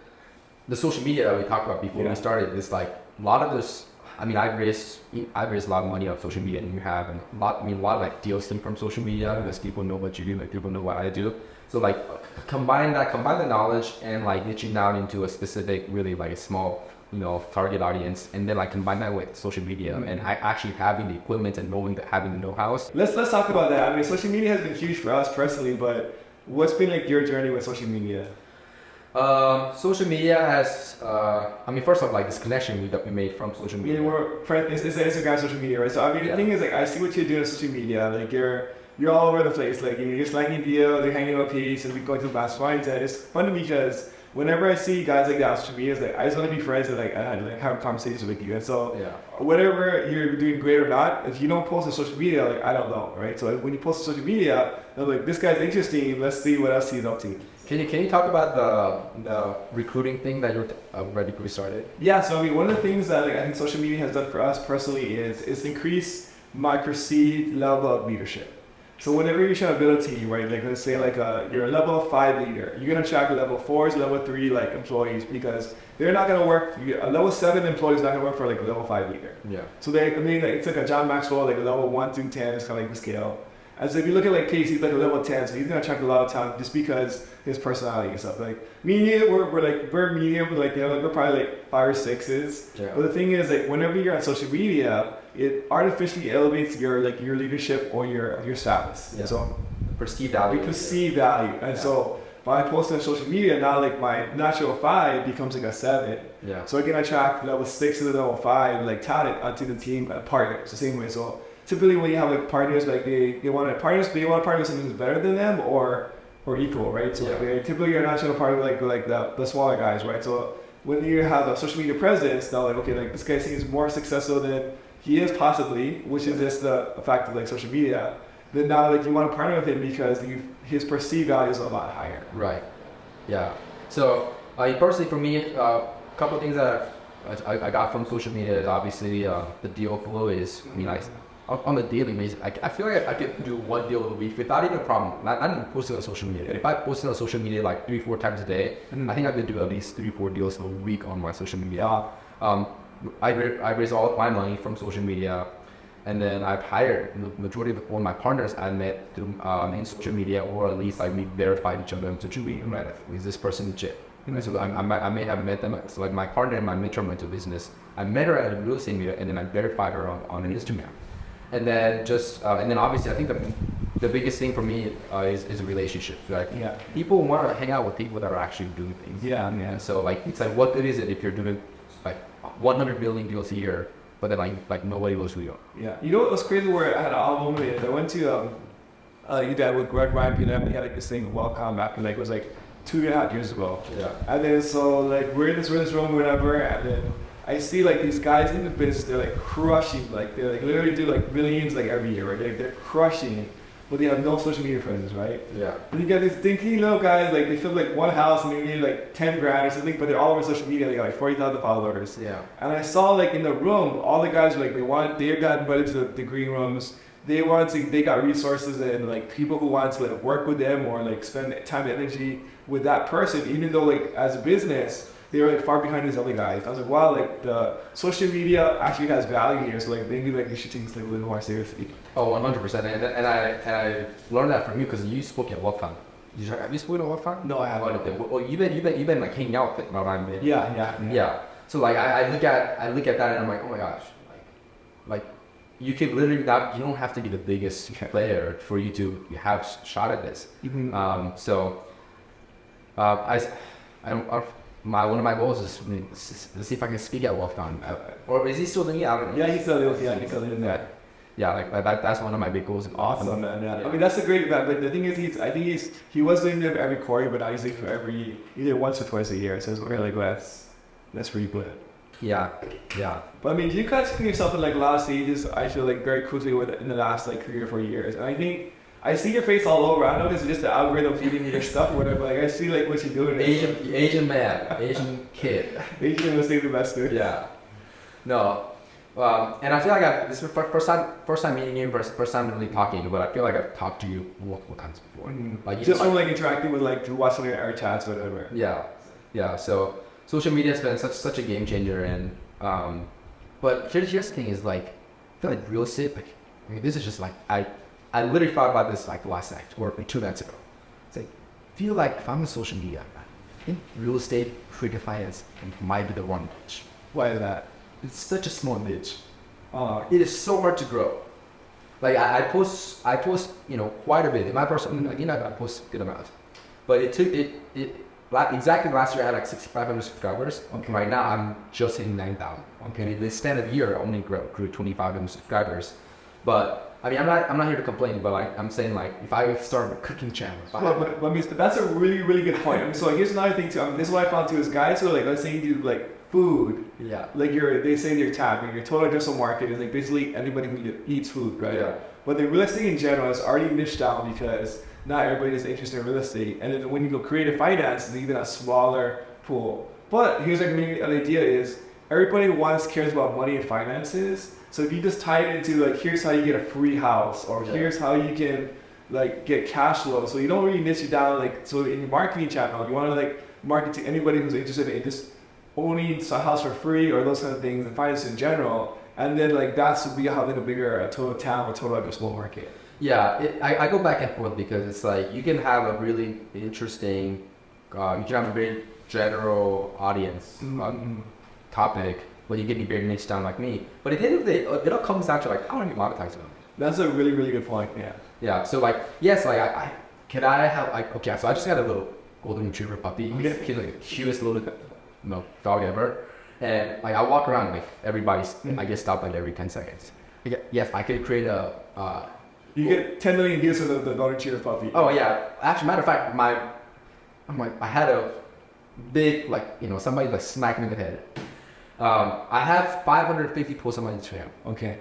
The social media that we talked about before we started is like a lot of this. I mean, I've raised a lot of money on social media, and you have, and a lot of like deals stem from social media because people know what you do, like people know what I do. So like combine the knowledge and like niching down into a specific, really like a small, target audience, and then like combine that with social media and actually having the equipment and having the know-how. Let's talk about that. I mean, social media has been huge for us personally, but what's been like your journey with social media? Social media has, first off, like this connection that we made from social media. We're friends. It's Instagram, social media, right? So I mean, the thing is, like, I see what you're doing on social media. Like, you're all over the place. Like, you're just liking videos, you're hanging out with peace, and we go to basketball. And it's fun because whenever I see guys like that on social media, it's like I just want to be friends and like have conversations with you. And so Yeah. whatever you're doing great or not, if you don't post on social media, like I don't know, right? So when you post on social media, I'm like, this guy's interesting. Let's see what else he's up to. Can you talk about the recruiting thing that you're already started? Yeah, so I mean, one of the things that like, I think social media has done for us personally is increase my perceived level of leadership. So whenever you're trying to build a team, right? Like let's say like you're a level 5 leader, you're gonna attract level 4s, level 3 like employees because they're not gonna work. A level 7 employee is not gonna work for like a level 5 leader. Yeah. So they, I mean, like it's like a John Maxwell, like a level 1 through 10 is kind of like the scale. And so if you look at like Case, he's like a level 10, so he's gonna attract a lot of talent just because his personality and stuff. Like me and you, we're medium, but like we're probably like 5 or 6s. Yeah. But the thing is, like whenever you're on social media, it artificially elevates your leadership or your status. Yeah. So Perceived value. we perceive value, and so by posting on social media, now like my natural 5 becomes like a 7. Yeah. So I can attract level 6 to the level 5 like talent onto the team partners the same way. So typically when you have like partners, like they want to partner with something that's better than them or equal, right? So like, typically you're not trying to partner with like the smaller guys, right? So when you have a social media presence, now like okay, like this guy seems more successful than he is possibly, which is just the fact of like social media. Then now like you want to partner with him because his perceived value is a lot higher. Right. Yeah. So personally, for me, a couple of things that I got from social media is obviously the deal flow is on the daily basis. I feel like I could do one deal a week without even a problem. I didn't post it on social media. If I posted on social media like 3-4 times a day, I think I could do at least 3-4 deals a week on my social media. I raised all my money from social media, and then I've hired the majority of all my partners I met through in social media, or at least we verified each other in social media. Right? Is this person legit? Right? So I may have met them. So like my partner in my midterm went to business. I met her at a real estate media, and then I verified her on Instagram. And then and then obviously I think the biggest thing for me is a relationship. Like people want to hang out with people that are actually doing things. Yeah. So like it's like what good is it if you're doing like 100 million deals a year, but then like nobody knows who you are. Yeah. You know what was crazy? Where I had an aha moment is I went to you dad with Greg Ryan, he had like this thing Welcome back and like it was like 2.5 years ago. Yeah. And then so like we're in this room, whatever, and then I see like these guys in the business, they're like crushing, like they like literally do like millions like every year, right? They're crushing, but they have no social media presence, right? Yeah. And you got these dinky little guys, like they fill like one house and they need like 10 grand or something, but they're all over social media, they got like 40,000 followers. Yeah. And I saw like in the room, all the guys were like, they got invited to the green rooms. They got resources and like people who want to like work with them or like spend time and energy with that person, even though like as a business, they were like far behind these other guys. I was like, wow, like the social media actually has value here. So like maybe like you should take this like a little more seriously. Oh, 100%. And I learned that from you because you spoke at WebCon. Have you spoken at WebCon? No, I haven't. Well, you've been like hanging out with it around me. Yeah. So like I look at that and I'm like, oh my gosh, like you can literally not, you don't have to be the biggest player for you to have shot at this. Mm-hmm. One of my goals is to see if I can speak at WolfCon. Or is he still doing it? I don't know. Yeah, he's still doing that. Yeah, like that's one of my big goals. Awesome, man. Yeah. I mean, that's a great event. But the thing is, I think he was doing them every quarter, but now he's doing it either once or twice a year. So it's really like, that's pretty good. Yeah. But I mean, you guys put yourself in like a lot of stages. I feel like very quickly in the last like 3 or 4 years, and I think I see your face all over. I don't know if it's just the algorithm feeding you your stuff or whatever. Like I see like what you're doing. Asian man, Asian kid. Asian was the best dude. Yeah. No. And I feel like this is the first time meeting you, first time really talking, but I feel like I've talked to you multiple times before. Mm-hmm. Like just like interacting with like watching your air chats or whatever. Yeah. So social media has been such a game changer, and but here's the thing is like I feel like real estate. Like I mean, this is just like I literally thought about this like last night or like 2 nights ago. It's like I feel like if I'm on social media, I think real estate creative finance might be the one niche. Why is that? It's such a small niche. It is so hard to grow. Like I post quite a bit. In my personal, I post a good amount. But it took exactly last year I had like 6,500 subscribers. Okay. Right now I'm just hitting 9,000. Okay. This stand of year I only grew 2,500 subscribers. But I mean, I'm not here to complain, but like I'm saying, like if I start a cooking channel, but that's a really, really good point. I mean, so here's another thing too. This is what I found too is guys who are like, let's say you do like food. Yeah. Like they say in your tab, your total addressable market is like basically anybody who eats food, right? Yeah. But the real estate in general is already niched down because not everybody is interested in real estate. And then when you go creative finance, it's even a smaller pool. But here's like maybe an idea is everybody cares about money and finances. So if you just tie it into like, here's how you get a free house, or here's how you can like get cash flow. So you don't really niche it down like, so in your marketing channel, you want to like market to anybody who's interested in just owning a house for free or those kind of things and finance in general. And then like that's would be having a bigger total town or total addressable market. Yeah, I go back and forth because it's like you can have a really interesting, you can have a very general audience topic, but you get me very niche down like me. But at the end of the day, it all comes down to like how do you monetize them? That's a really, really good point. Yeah. Yeah. So like yes, like can I have like okay? So I just got a little golden retriever puppy. He's like the cutest little dog ever. And like I walk around like everybody's, I get stopped like every 10 seconds. Yes, I could create a. You get 10 million views for the golden retriever puppy. Oh yeah, actually, matter of fact, I had a big somebody like smacked me in the head. I have 550 posts on my Instagram. Okay.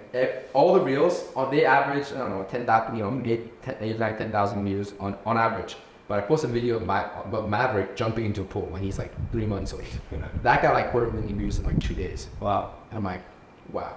All the reels, they average I don't know 10,000, 10,000 views on average. But I posted a video about Maverick jumping into a pool when he's like 3 months old. That got like 250,000 views in like 2 days. Wow. And I'm like, wow.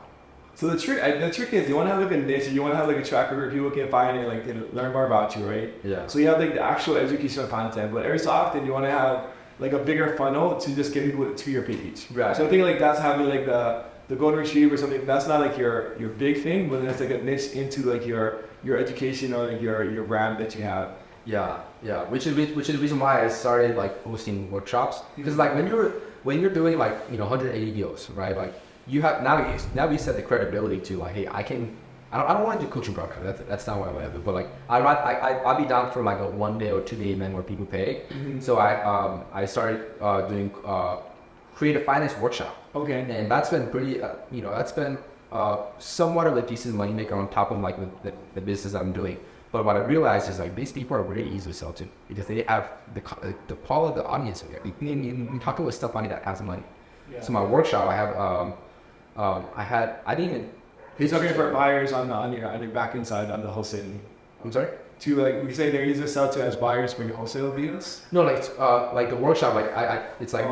So the trick is you want to have like a niche, you want to have like a tracker where people can find it, like learn more about you, right? Yeah. So you have like the actual educational content, but every so often you want to have like a bigger funnel to just get people to your page. Right. So I think like that's having like the golden retriever or something. That's not like your big thing, but that's like a niche into like your education or like your brand that you have. Yeah, which is the reason why I started like hosting workshops, because like when you're doing like 180 deals, right? Like you have now you set the credibility to like, hey, I don't want to do coaching broadcast. That's not what I want to do. But like I'll be down for like a 1 day or 2 day event where people pay. Mm-hmm. So I started doing creative finance workshop. Okay. And that's been pretty that's been somewhat of a decent moneymaker on top of like the business I'm doing. But what I realized is like these people are very easy to sell to because they have the quality of the audience. You talk about stuff money that has money. Yeah. So my workshop, I have I didn't even. He's talking for buyers on your back end side on the wholesaling. I'm sorry. To like we say they're easy to sell to as buyers for your wholesale deals. No, like the workshop, like it's like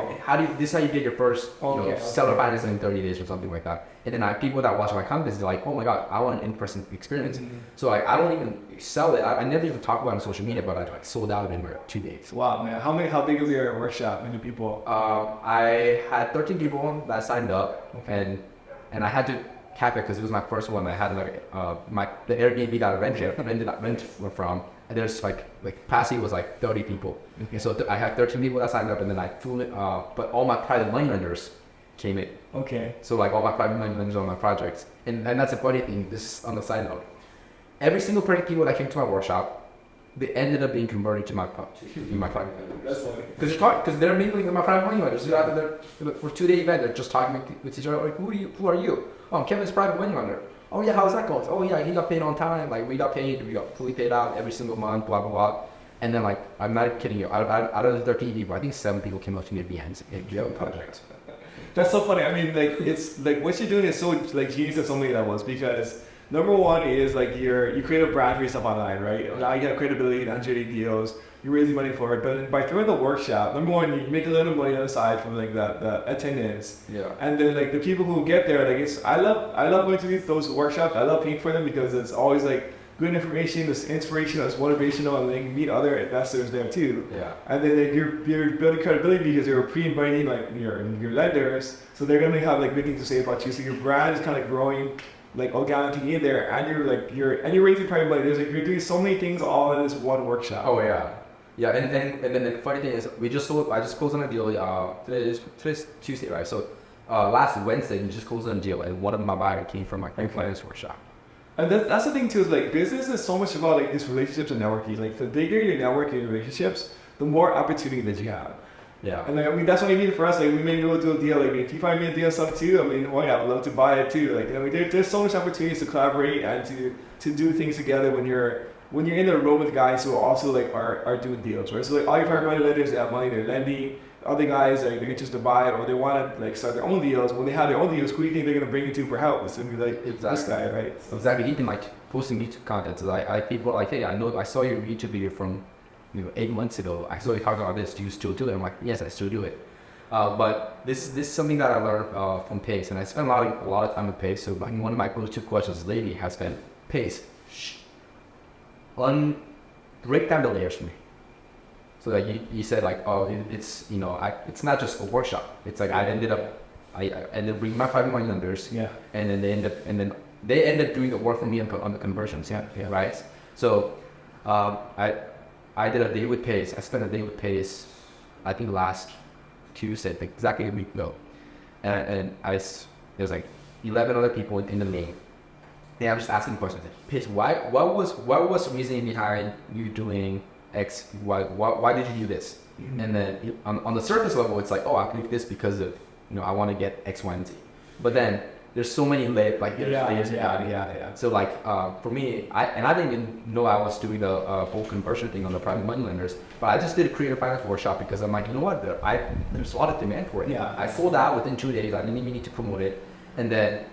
this is how you get your first seller financing in 30 days or something like that. And then people that watch my content, they're like, oh my god, I want an in-person experience. Mm-hmm. So like I don't even sell it. I never even talk about it on social media, but I like sold out in 2 days. Wow, man! How big was your workshop? Many people? I had 13 people that signed up, and I had to cap it because it was my first one. I had like the Airbnb that I rented from, and there's like capacity was like 30 people. Okay. So I had 13 people that signed up, and then I flew it. But all my private money lenders came in. Okay. So like all my private money lenders on my projects, and that's a funny thing. This on the side note, every single people that came to my workshop, they ended up being converted to my private money. That's funny. Because they're mingling with my private money lenders. They're out there for 2 day event. They're just talking with each other. Like, who are you? Oh, I'm Kevin's private money lender. Oh yeah, how's that going? Oh yeah, he got paid on time. Like we got fully paid out every single month. Blah blah blah. And then like I'm not kidding you. Out of the 13 people, I think 7 people came up to me at the end. Do you have a project? That's so funny. I mean, like it's like what you're doing is so like genius at so many levels because number one is like you create a brand for yourself online, right? Now you have credibility, 180 deals. You're raising money for it, but by throwing the workshop, number one, you make a little money on the side from like the attendance. Yeah. And then like the people who get there, like I love going to those workshops. I love paying for them because it's always like good information, it's inspirational, it's motivational, and then you meet other investors there too. Yeah. And then like, you're building credibility because you're pre-inviting like your lenders, so they're gonna have like good things to say about you. So your brand is kind of growing like organically in there, and you're raising private money. There's like you're doing so many things all in this one workshop. Oh yeah. Yeah, and then the funny thing is, I just closed on a deal. Today's Tuesday, right? So last Wednesday, we just closed on a deal, and one of my buyers came from my finance workshop. And that's the thing too, is like business is so much about like these relationships and networking. Like the bigger your network and relationships, the more opportunity that you have. Yeah. And like, I mean, that's what I mean for us. Like, we may be able to do a deal. Like, if you find me a deal stuff too, I mean, why not? I'd love to buy it too. Like, I mean, there's so much opportunities to collaborate and to do things together when you're in the room with guys who also like are doing deals, right? So like all your private money lenders, they have money, they're lending. Other guys like they're interested to buy it or they want to like start their own deals. When they have their own deals, who do you think they're gonna bring you to for help? It's gonna be like this guy, right? Exactly. Even like posting YouTube content. So I people like, hey, I saw your YouTube video from 8 months ago. I saw you talking about this. Do you still do it? I'm like, yes, I still do it. But this is something that I learned from Pace, and I spent a lot of time with Pace. So like one of my go-to questions lately has been, Pace, break down the layers for me. So like you said like, oh, it's it's not just a workshop. It's like I ended up bringing my private money lenders, and then they ended up doing the work for me on the conversions, right? So I did a day with Pace. I spent a day with Pace, I think last Tuesday, like exactly a week ago, and there's like 11 other people in the meeting. And I'm just asking questions. Pace, what was the reasoning behind you doing X, why did you do this? Mm-hmm. And then on the surface level, it's like, oh, I do this because of, I want to get X, Y, and Z. But then there's so many layers. So like for me, I didn't even know I was doing the whole conversion thing on the private money lenders, but I just did a creative finance workshop because I'm like, you know what, there's a lot of demand for it. Yeah. I sold out within 2 days. I didn't even need to promote it, and then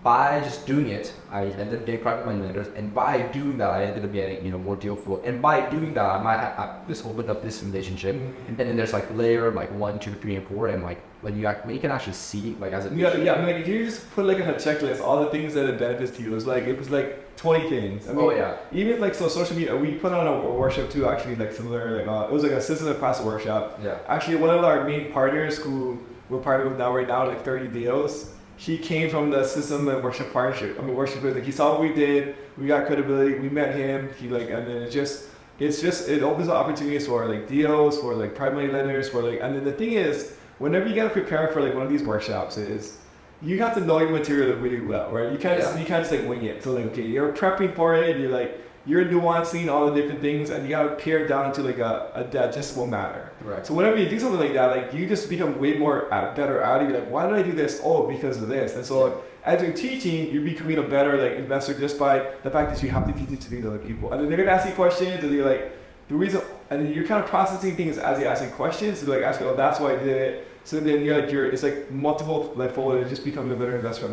by just doing it, I ended up getting private money lenders, and by doing that, I ended up getting more deal flow. And by doing that, I might have this opened up this relationship, and then there's like layer like 1, 2, 3, and 4, and like when you can actually see like as a I mean, like if you just put like in a checklist all the things that it benefits to you, it was like 20 things. I mean, even like social media, we put on a workshop too. Actually, like similar, like it was like a system and process workshop. Yeah. Actually, one of our main partners who we're partnered with right now, like 30 deals. He came from the system and worship partnership. Worship with, like, he saw what we did, we got credibility, we met him, and then it opens up opportunities for like deals, for like private money lenders, and then the thing is, whenever you gotta prepare for like one of these workshops is, you have to know your material really well, right? You can't just like wing it. So like, okay, you're prepping for it, you're nuancing all the different things, and you gotta pare down to like a digestible matter. Right. So whenever you do something like that, like you just become way more better at it. You're like, why did I do this? Oh, because of this. And so like, as you're teaching, you're becoming a better like investor just by the fact that you have to teach it to these other people. And then they're gonna ask you questions, and you're like, the reason, and then you're kind of processing things as you're asking questions. So like asking, oh, that's why I did it. So then it's like multiple like forward. It just becomes a better investor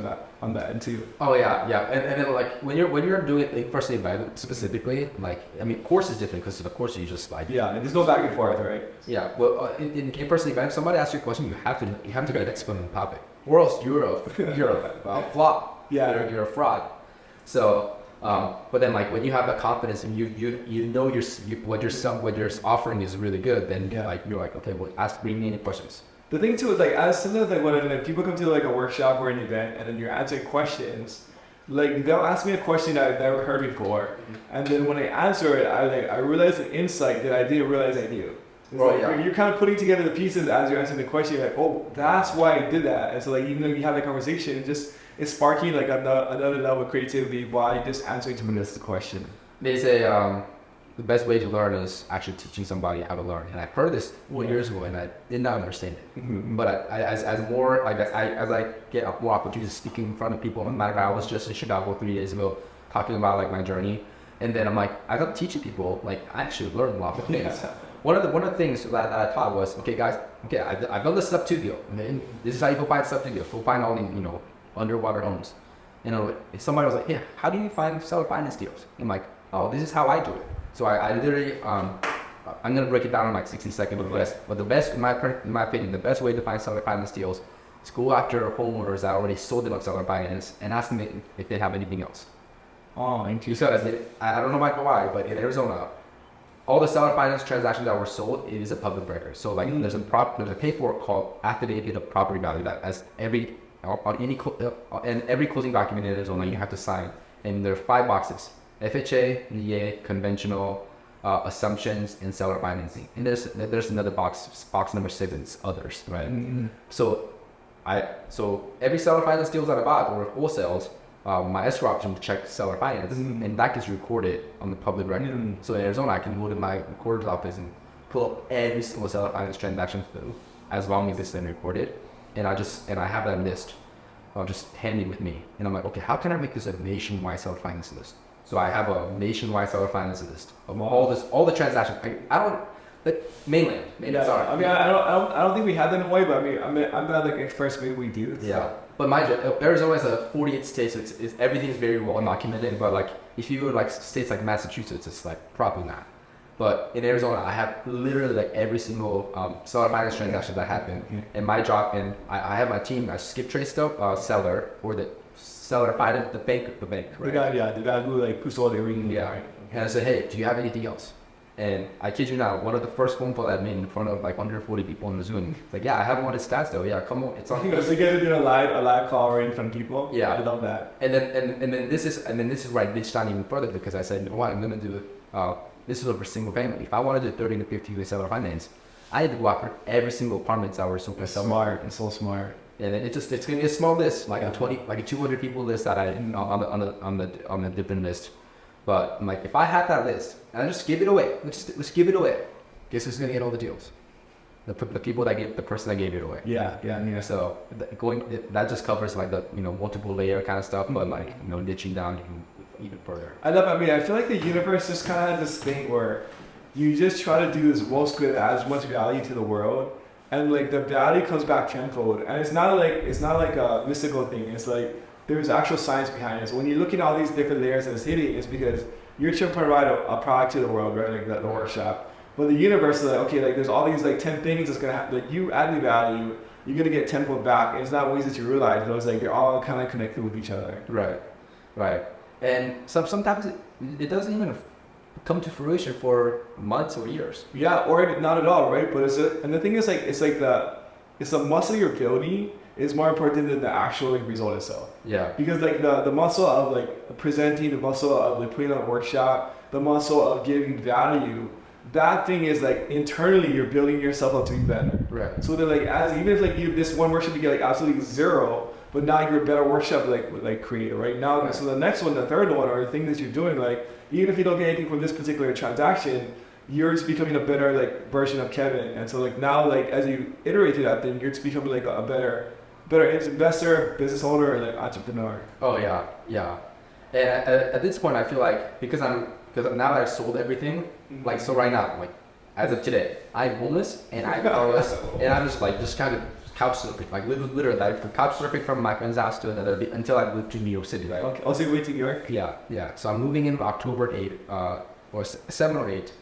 on that end too. Oh yeah, and then like when you're doing it like personally specifically, like course is different because of course you just like and there's no back and forth, right? Yeah, well in personally, if somebody asks you a question, you have to get an expert on the topic, or else you're a flop. Yeah, you're a fraud. So. But then like when you have that confidence and you know what you're offering is really good, then like you're like, okay, well, bring me any questions. The thing too is like as soon as like when people come to like a workshop or an event and then you're answering questions, like they'll ask me a question that I've never heard before, and then when I answer it, I realize an insight that I didn't realize I knew. You're kind of putting together the pieces as you're answering the question. You're like, oh, that's why I did that. And so like even though you have that conversation, it's sparking like another level of creativity by just answering someone else's question. They say the best way to learn is actually teaching somebody how to learn. And I heard this 4 years ago, and I did not understand it. Mm-hmm. But as I get more opportunities speaking in front of people, like I was just in Chicago 3 days ago talking about like my journey, and then I'm like, I got teaching people like I actually learned a lot of things. Yeah. One of the things that I taught was, okay guys, I've done the sub 2 deal. And this is how you go find sub 2 deal. Go find all these underwater homes. If somebody was like, yeah, how do you find seller finance deals? I'm like, oh, this is how I do it. So I literally, I'm gonna break it down in like 60 seconds. But the best, in my opinion, the best way to find seller finance deals is go after homeowners that already sold them on seller finance and ask them if they have anything else. Oh, interesting. So I don't know why, but in Arizona, all the seller finance transactions that were sold, it is a public record. So like there's a paperwork called affidavit of property value that as every closing document in Arizona you have to sign, and there are 5 boxes: FHA, NDA, conventional, assumptions, and seller financing. And there's another box number 7, others, right? Mm-hmm. So every seller finance deals that I bought or wholesales, my escrow option to check seller finance, and that gets recorded on the public record. So in Arizona, I can go to my recorder's office and pull up every single seller finance transaction through, as long as it's been recorded, and I have that list just handy with me, and I'm like, okay, how can I make this a nationwide seller finance list? So I have a nationwide seller finance list of all the transactions. I don't. Like mainland. Yeah, sorry. I mean, I don't think we have that in Hawaii, but I'm not like express maybe we do. So. Yeah, but mind you, Arizona is a 48 states. So everything is very well documented. But like, if you go to like states like Massachusetts, it's like probably not. But in Arizona, I have literally like every single seller finance transaction that happened. And my job, and I have my team. I skip trace seller or the seller finance, the bank, right? The guy who like puts all the ring. Yeah. And I said, hey, do you have anything else? And I kid you not, one of the first phone calls I made in front of like 140 people on the Zoom. Like, yeah, I haven't wanted stats though. Yeah, come on, it's on. So you guys are doing a live call right in front of people. Yeah, I love that. And then this is where I ditched down even further, because I said, you know what, I'm gonna do this is over single family. If I want to do 30 to 50 with seller finance, I had to go after every single apartment that was so smart. It's so smart. And then it's gonna be a small list, like a 200 people list that I on the different list. But I'm like, if I had that list and I just give it away, let's give it away. Guess who's gonna get all the deals? The people the person that gave it away. Yeah. So that just covers like the multiple layer kind of stuff, but like niching down even further. I feel like the universe just kind of has this thing where you just try to do as most good, as much value to the world, and like the value comes back tenfold. And it's not like a mystical thing. It's like there's actual science behind it. So when you look at all these different layers of the city, it's because you're trying to provide a product to the world, right? Like the workshop. But the universe is like, okay, like there's all these like 10 things that's gonna happen. Like you add the value, you're gonna get tenfold back. And it's not ways that you realize, but it's like they're all kind of connected with each other. Right. And sometimes it doesn't even come to fruition for months or years. Yeah, or not at all, right? But and the thing is like it's the muscle you're building is more important than the actual like result itself. Yeah. Because like the muscle of like presenting, the muscle of like putting on a workshop, the muscle of giving value, that thing is like internally you're building yourself up to be better. Right. So that like even if like you this one workshop you get like absolutely zero, but now you're a better workshop like creator, right? Now right. So the next one, the third one, or the thing that you're doing, like even if you don't get anything from this particular transaction, you're just becoming a better like version of Kevin. And so like now like as you iterate to that, then you're just becoming like a better investor, business owner, or like entrepreneur. Oh yeah. And at this point, I feel like because now that I've sold everything, like so right now, like as of today, I'm homeless and I'm just kind of couch surfing, like literally like couch surfing from my friend's house to another until I moved to New York City, right? Okay. Also, you wait to New York? Yeah. So I'm moving in October 8th, or 7 or 8.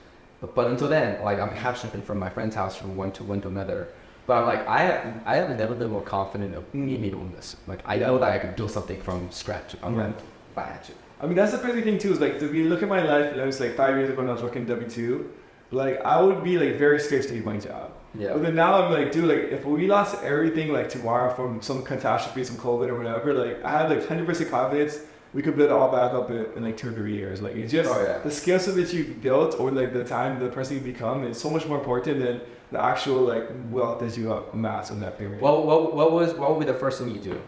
But until then, like I'm couch surfing from my friend's house from one to another. But I'm like, I have never been more confident of me doing this. Like I know that I could build something from scratch. If I had to. I mean, that's the crazy thing too. Is like, if you look at my life, it was like 5 years ago when I was working W2. Like I would be like very scared to leave my job. Yeah. But then now I'm like, dude, like if we lost everything like tomorrow from some catastrophe, some COVID or whatever, like I have like 100% confidence we could build it all back up in like 2 or 3 years. Like it's just the skill set that you built or like the time the person you become is so much more important than the actual like wealth that you amass in that period. What would be the first thing you do?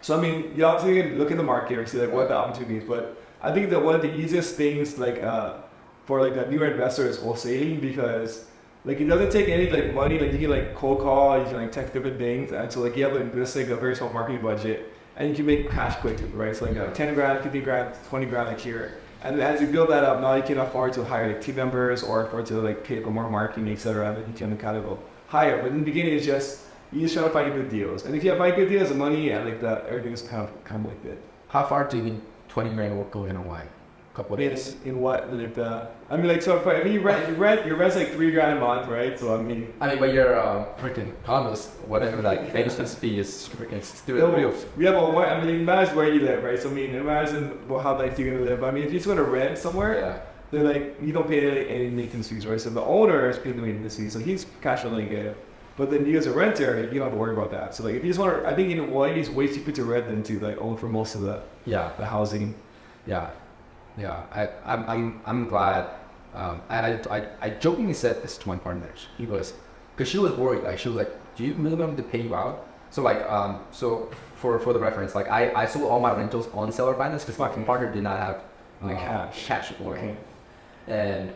So I mean, you obviously can look in the market or see like what the opportunities, but I think that one of the easiest things like for like a newer investor is wholesaling, because like it doesn't take any like money. Like you can like cold call, you can like text different things, and so like you have like this like a very small marketing budget, and you can make cash quick, right? So like 10 grand, 50 grand, 20 grand like here. And as you build that up, now you can afford to hire like team members or afford to like pay for more marketing, etc. And then you can kind of go higher. But in the beginning, it's just you just try to find good deals. And if you find good deals, the money and like that, everything is kind of like that. How far do you think 20 grand will go in Hawaii? Couple of days. In what? Like I mean, like so. If you rent, your rent's like $3 grand a month, right? So I mean, but your freaking condos, whatever, like maintenance fee is freaking stupid. Yeah, well, I mean, imagine where you live, right? So I mean, imagine how nice you're gonna live. I mean, if you just want to rent somewhere, then like you don't pay any maintenance fees, right? So the owner is paying the maintenance fees, so he's cash flowing good. But then you as a renter, you don't have to worry about that. So like if you just want to, I think in Hawaii it's way cheaper to rent than to like own for most of the housing. I'm glad. And I jokingly said this to my partner. He was, because she was worried. Like she was like, "Do you minimum to pay you out?" So like so for the reference, like I sold all my rentals on seller finance because my partner did not have cash. Okay. And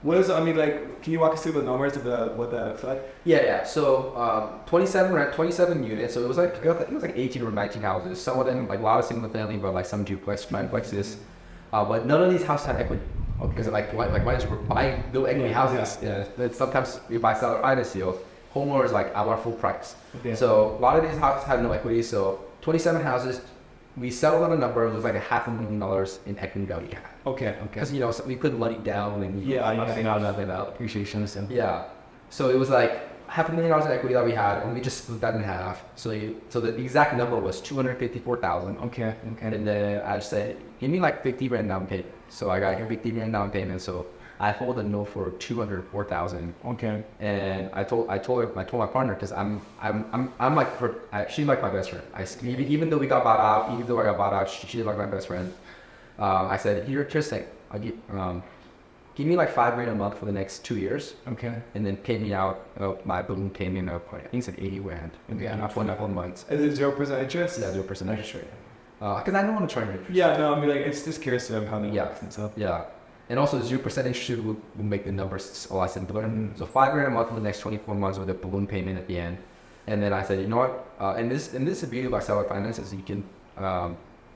What is, I mean, like, can you walk us through the numbers of what that looks like? Yeah. So 27 units. So it was like, I think it was like 18 or 19 houses. Some of them, like a lot of single family, but like some duplex, triplexes. But none of these houses had equity. Because why is we're buying no equity houses? Yeah. Sometimes we buy seller finance deals. Homeowners like our full price. Okay. So a lot of these houses had no equity. So 27 houses, we settled on a number. It was like $500,000 in equity value. Okay. Because so we put money down and appreciations and so it was like $500,000 in equity that we had, and we just split that in half. So the exact number was $254,000. Okay. And then I said, give me like $50,000 down payment. So I got $50,000 down payment. So I folded a note for $204,000. Okay. And I told my partner, because I'm like she's like my best friend. Even though I got bought out, she's like my best friend. I said, here, just like, I'll give me like $5,000 a month for the next 2 years. Okay. And then pay me out my balloon payment of, I think it's like $80,000. Okay. Not 24 months. Is it 0% interest? Yeah, 0% interest rate. Because I don't want to charge interest. Yeah, no, I mean, like, it's just curious to how that works and stuff. Yeah. And also 0% interest rate will make the numbers a lot simpler. So $5,000 a month for the next 24 months with a balloon payment at the end. And then I said, you know what? And this is the beauty about seller finance is you can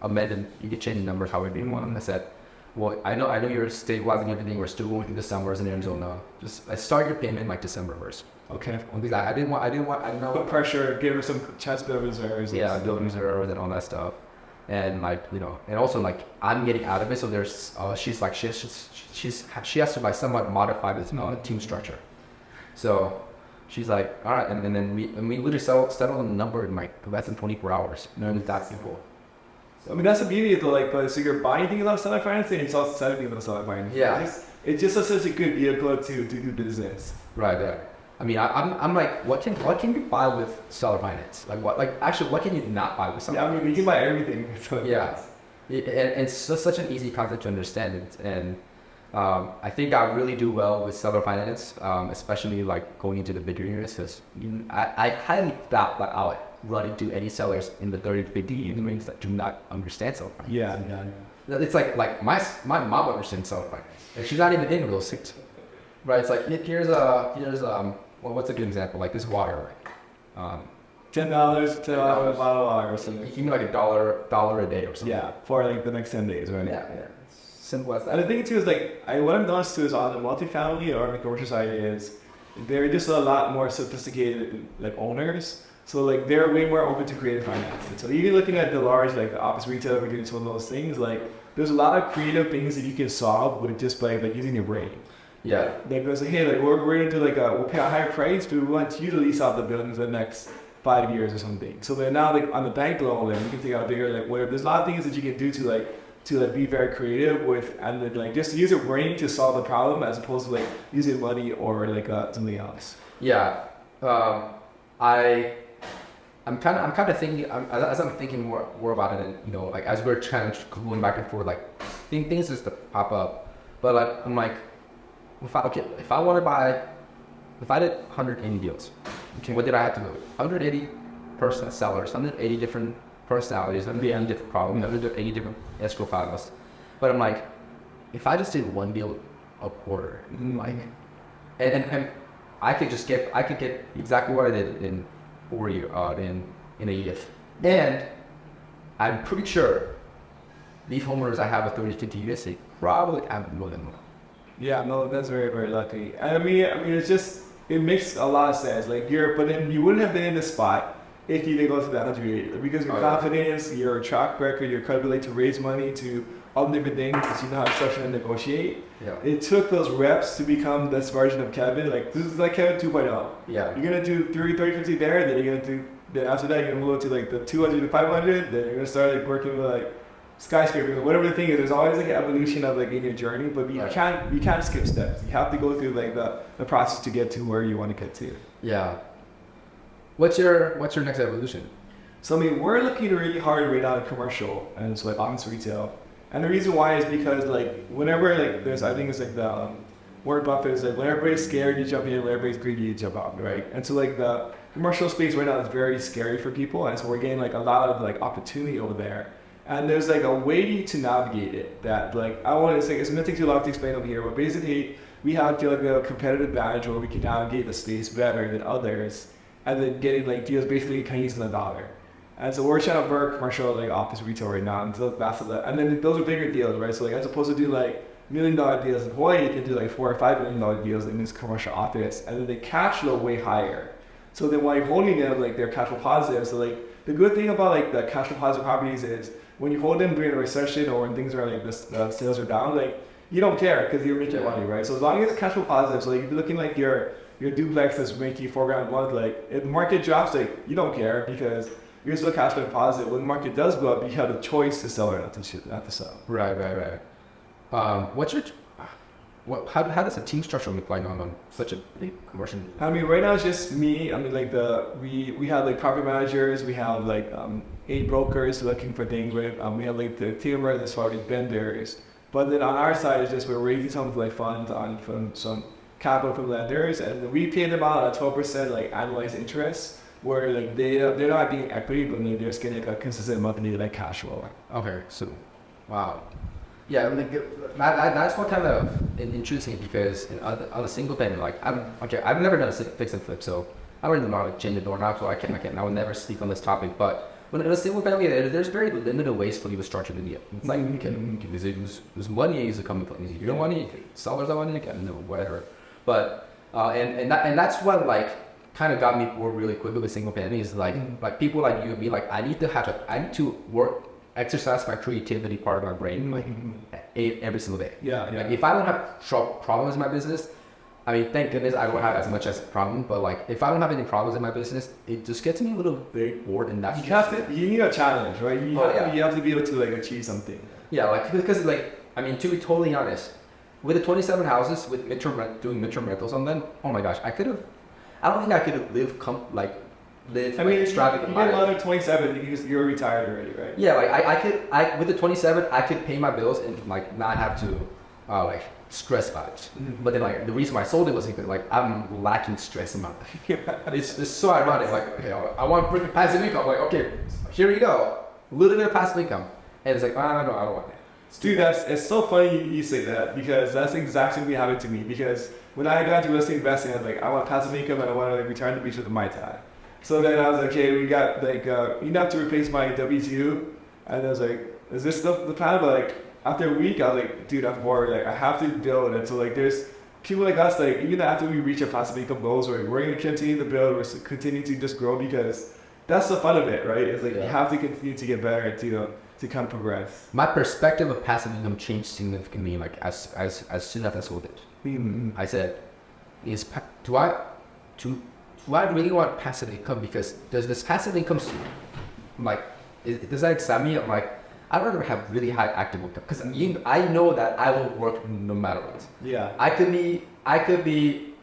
amend and you can change the numbers however you want. And I said, well, I know you're stabilizing everything. We're still going through the summers in Arizona. Just start your payment like December 1st. Okay. Because I didn't know. Put pressure, give her some chance build reserves. Yeah, build reserves and all that stuff. And like, and also like I'm getting out of it. So there's, she has to like somewhat modify this team structure. So she's like, all right. And then we literally settled on the number in like less than 24 hours. No, it's that simple. I mean, that's the beauty of the, like, so you're buying things about seller financing and it's also selling things about seller financing. Yeah. Right? It's just such a good vehicle to do business. Right. I mean, I'm like, what can you buy with seller finance? What can you not buy with seller finance? Yeah, I mean, you can buy everything. Yeah. And it's just such an easy concept to understand. And I think I really do well with seller finance, especially like going into the bigger units, because I highly doubt that I'll run into any sellers in the 30 to 50 unit range that do not understand seller finance. Yeah. It's like my mom understands seller finance. And she's not even in real estate. Right? It's like, here's what's a good example? Like this water. $10 to a bottle of water or something. You give me like $1 a day or something. Yeah, for like the next 10 days, right? Yeah. Simple as that. And the thing too is like, what I've noticed too is on the multifamily or the commercial side is they're just a lot more sophisticated like owners. So like they're way more open to creative financing. So even looking at the large like the office retailer or doing some of those things, like there's a lot of creative things that you can solve with just by like using your brain. Yeah. That goes like, hey, like we're going to like we'll pay a higher price, but we want you to lease out the buildings for the next 5 years or something. So then now like on the bank loan, then you can take out bigger like whatever. There's a lot of things that you can do to be very creative with, and then like just use your brain to solve the problem as opposed to like using money or like something else. Yeah. I'm kind of thinking as I'm thinking more about it, and like as we're trying to going back and forth, like things just to pop up. But like I'm like, if I did 180 deals, what did I have to do? 180 person sellers, 180 different personalities, 180 different problems, 180 different escrow files. But I'm like, if I just did one deal a quarter, like, and I could get exactly what I did in 4 years, in a year. And I'm pretty sure these homeowners I have a 30 to 50 units, they probably have more than one. Yeah, no, that's very, very lucky. I mean, it makes a lot of sense. Like but then you wouldn't have been in this spot if you didn't go through that 180, because your confidence, your track record, your credibility to raise money, to all the different things, because you know how to structure and negotiate. Yeah. It took those reps to become this version of Kevin. Like this is like Kevin 2.0. Yeah. You're gonna do 30, 50 there, then you're gonna do. Then after that, you're gonna move to like the 200 to 500. Then you're gonna start like working with like skyscraper, whatever the thing is. There's always like an evolution of like in your journey, but you can't skip steps. You have to go through like the process to get to where you want to get to. Yeah. What's your next evolution? So I mean, we're looking really hard right now in commercial and it's like office retail, and the reason why is because like whenever like there's, I think it's like the Warren Buffett is like when everybody's scared you jump in, when everybody's greedy you jump out, right? And so like the commercial space right now is very scary for people, and so we're getting like a lot of like opportunity over there. And there's like a way to navigate it that like I want to say it's nothing too long to explain over here, but basically we have like a competitive advantage where we can navigate the space better than others, and then getting like deals basically pennies on the dollar. And so we're trying to work commercial like office retail right now, and so that's the, and then those are bigger deals, right? So like as opposed to do like $1 million deals in Hawaii, you can do like $4 or $5 million deals in this commercial office, and then the cash flow way higher. So then while you're holding them, like they're cash flow positive. So like the good thing about like the cash flow positive properties is when you hold them during a recession or when things are like this, sales are down, like you don't care because you're making money, right? So as long as it's cash flow positive, so like if you're looking like your duplex is making $4,000 a month, like if the market drops, like you don't care because you're still cash flow positive. When the market does go up, you have the choice to sell or not to sell. Right. What's your how does the team structure look like on such a big commercial? I mean, right now it's just me. I mean, like we have like property managers, we have like 8 brokers looking for things. Right? We have like the team as far as vendors. But then on our side, it's just we're raising some like funds from some capital from lenders, and we pay them out at 12% like annualized interest, where like they're not being equity, but they're just getting like a consistent monthly like cash flow. Okay, so wow. Yeah, I mean, that's what kind of interesting because on a single family, like I've never done a fix and flip, so I don't even know how to change the doorknob, so I would never speak on this topic. But when in a single family, there's very limited ways for you to structure the deal. It's like there's money is coming from you don't want money, sellers don't want money, no whatever. But and that's what like kind of got me bored really quick with a single family is like people like you and me, like I need to exercise my creativity part of my brain like every single day. Yeah. Like if I don't have problems in my business, I mean, thank goodness I don't have as much as a problem. But like if I don't have any problems in my business, it just gets me a little very bored, and that's you need a challenge, right? You have to be able to like achieve something. Yeah, like because like I mean, to be totally honest, with the 27 houses with doing midterm rentals on them, oh my gosh, I don't think I could have lived I mean, extravagant. You get another 27, you're retired already, right? Yeah, like I with the 27, I could pay my bills and like not have to like stress about it. Mm-hmm. But then like the reason why I sold it was because like I'm lacking stress in my life. It's so ironic. Like okay, I want freaking passive income. Like okay, here you go, a little bit of passive income, and it's like I don't want that. Dude, it's so funny you say that because that's exactly what happened to me. Because when I got into real estate investing, I was like, I want passive income and I want to like, return to the beach with my time. So then I was like, okay, we got like, you have to replace my W2. And I was like, is this the plan? But like, after a week, I was like, dude, I'm bored. Like, I have to build. And so like, there's people like us, like, even after we reach our passive income goals, we're going to continue to build, we're continue to just grow because that's the fun of it, right? It's like, you have to continue to get better to kind of progress. My perspective of passive income changed significantly, like, as soon as I sold it. Mm-hmm. I said, do I really want passive income? Because does this passive income, like, does that excite me? I'm like, I'd rather have really high active income because I know that I will work no matter what. Yeah. I could be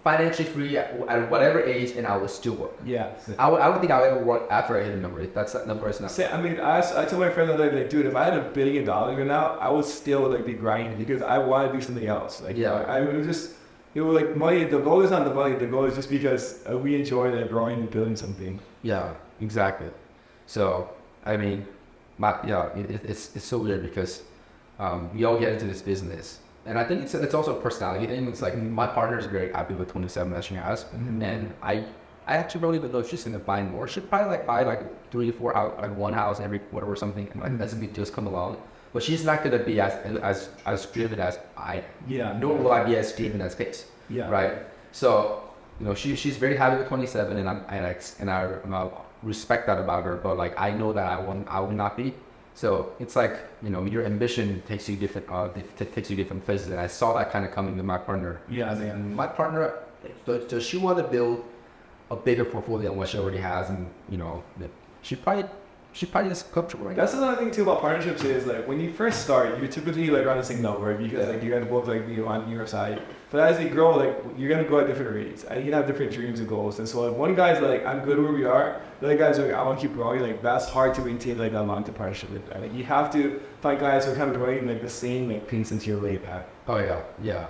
financially free at whatever age and I will still work. Yeah. I don't think I'll ever work after I hit a number. That number is not. I mean, I told my friend the other day, like, dude, if I had $1 billion right now, I would still like be grinding because I want to do something else. Like, yeah. I was just. It was like money. The goal is not the money. The goal is just because we enjoy like growing and building something. Yeah, exactly. So I mean, it's so weird because we all get into this business, and I think it's also a personality thing. It's like my partner is very happy with 27 that she has, and I actually don't even know if she's gonna buy more. She'd probably like buy like 3 or 4 out like one house every quarter or something, and like that's if just come along. But she's not gonna be as driven as I am. Yeah. Nor will I be as driven as Pace. Yeah. Right. So, you know, she's very happy with 27, and I respect that about her. But like, I know that I will not be. So it's like, you know, your ambition takes you different places, and I saw that kind of coming to my partner. Yeah. Man. My partner, does she want to build a bigger portfolio than what she already has, and you know, she probably is comfortable right now. That's another thing too about partnerships is like when you first start, you're typically like on the same number because like you're gonna both like be on your side. But as you grow, like you're gonna grow at different rates and you can have different dreams and goals. And so if one guy's like, I'm good where we are, the other guy's like, I want to keep growing. Like that's hard to maintain like a long-term partnership with that. Like you have to find guys who are kind of growing like the same like pace into your way back. Oh yeah.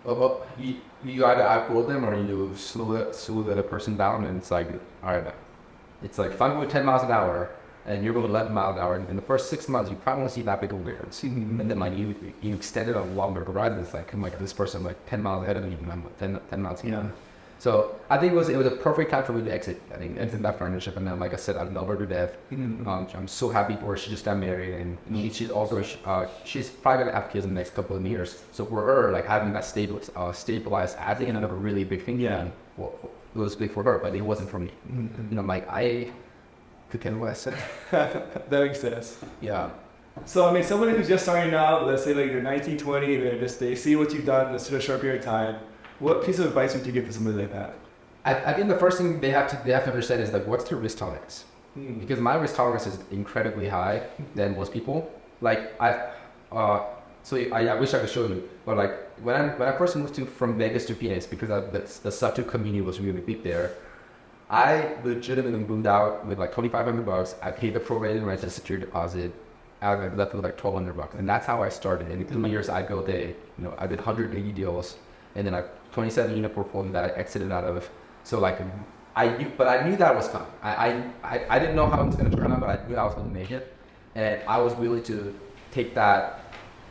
Well, you either outgrow them or you slow that person down, and it's like, all right, it's like if I'm going 10 miles an hour, and you're going 11 miles an hour. And in the first 6 months, you probably won't see that big of a difference. And then like you extend it a longer horizon. It's like, I'm like this person like 10 miles ahead of me, and I'm 10 miles ahead. Yeah. So I think it was a perfect time for me to exit. I think exit that partnership, and then like I said, I love her to death. I'm so happy for her. She just got married, and she's also she's probably gonna have kids in the next couple of years. So for her, like having that stabilized, I think another really big thing. Yeah. Well, it was big for her, but it wasn't for me. You know, like I could tell what I said. That makes sense. Yeah. So I mean, somebody who's just starting out, let's say like you're 19, 20, they see what you've done in such a short period of time. What piece of advice would you give to somebody like that? I think the first thing they have to understand is like, what's their risk tolerance? Because my risk tolerance is incredibly high than most people. Like I wish I could show you, but like when I first moved from Vegas to Phoenix, because the Satu community was really big there, I legitimately moved out with like $2,500. I paid the prorated rent and security deposit. I was left with like $1,200, and that's how I started. And in my years, I'd go there. You know, I did 180 deals, and then I 27 unit portfolio that I exited out of. So like, I knew that was coming. I didn't know how it was going to turn out, but I knew I was going to make it, and I was willing to take that.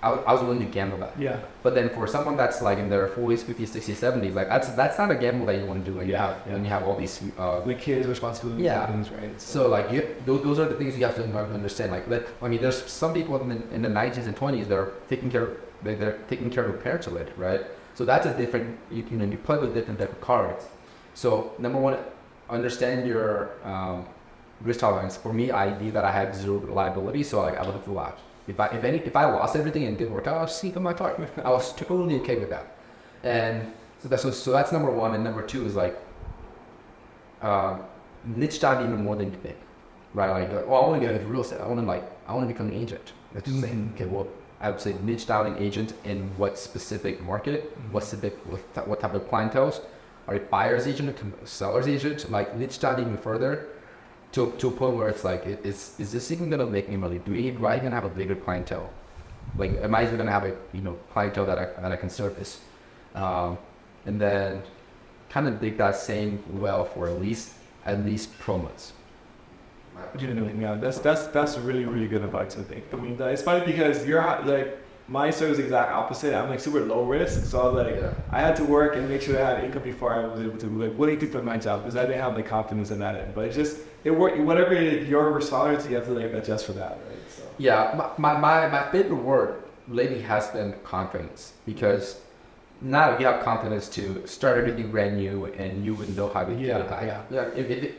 I was willing to gamble that. Yeah. But then for someone that's like in their 40s, 50s, 60s, 70s, like that's not a gamble that you want to do. Like when you have all these with kids, responsibilities, things, right? So like those are the things you have to understand. Like there's some people in the 90s and 20s that are taking care of their parents already, right? So that's a different, you play with different type of cards. So number one, understand your risk tolerance. For me, I knew that I had zero liability, so like I would have relaxed. If I lost everything and it didn't work out, I was sleep in my car. I was totally okay with that. And so that's number one. And number two is like niche down even more than you think, right? Like, I want to get into real estate. I want to become an agent. That's just saying, okay, well, I would say niche down an agent in what specific market, what type of clientele. Are you buyer's agent or seller's agent? Like niche down even further to a point where it's like, is this even gonna make me money? Do I even have a bigger clientele? Like, am I even gonna have a clientele that I can service? And then kind of dig that same well for at least promos. Yeah, that's really, really good advice, I think. I mean, it's funny because you're like, my story was the exact opposite. I'm like super low risk, so I had to work and make sure I had income before I was able to like willing to quit my job because I didn't have like confidence in that end. But it worked. Whatever your risk tolerance, you have to like adjust for that, right? So. Yeah, my favorite word lately has been confidence, because now you have confidence to start everything brand new and you would know how to get it. Yeah.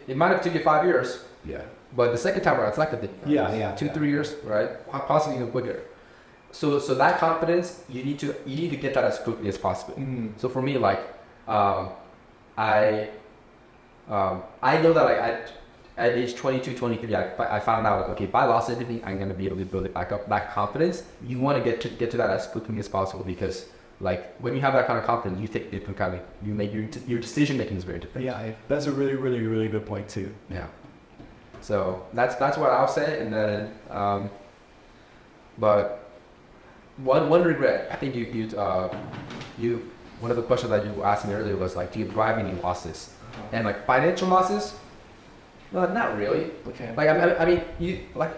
It might have taken you 5 years. Yeah. But the second time around, it's like a 3 years, right? Possibly even quicker. So that confidence, you need to get that as quickly as possible. So for me, like, I know that like at age 22, 23, I found out, okay, if I lost anything, I'm gonna be able to build it back up. That confidence, you want to get to that as quickly as possible, because like when you have that kind of confidence, you take different kind of, you make your decision making is very different. Yeah, that's a really, really, really good point too. Yeah. So that's what I'll say, and then but one regret, I think you one of the questions that you asked me earlier was like, do you drive any losses? And like financial losses, well, not really. Okay. Like I mean you like.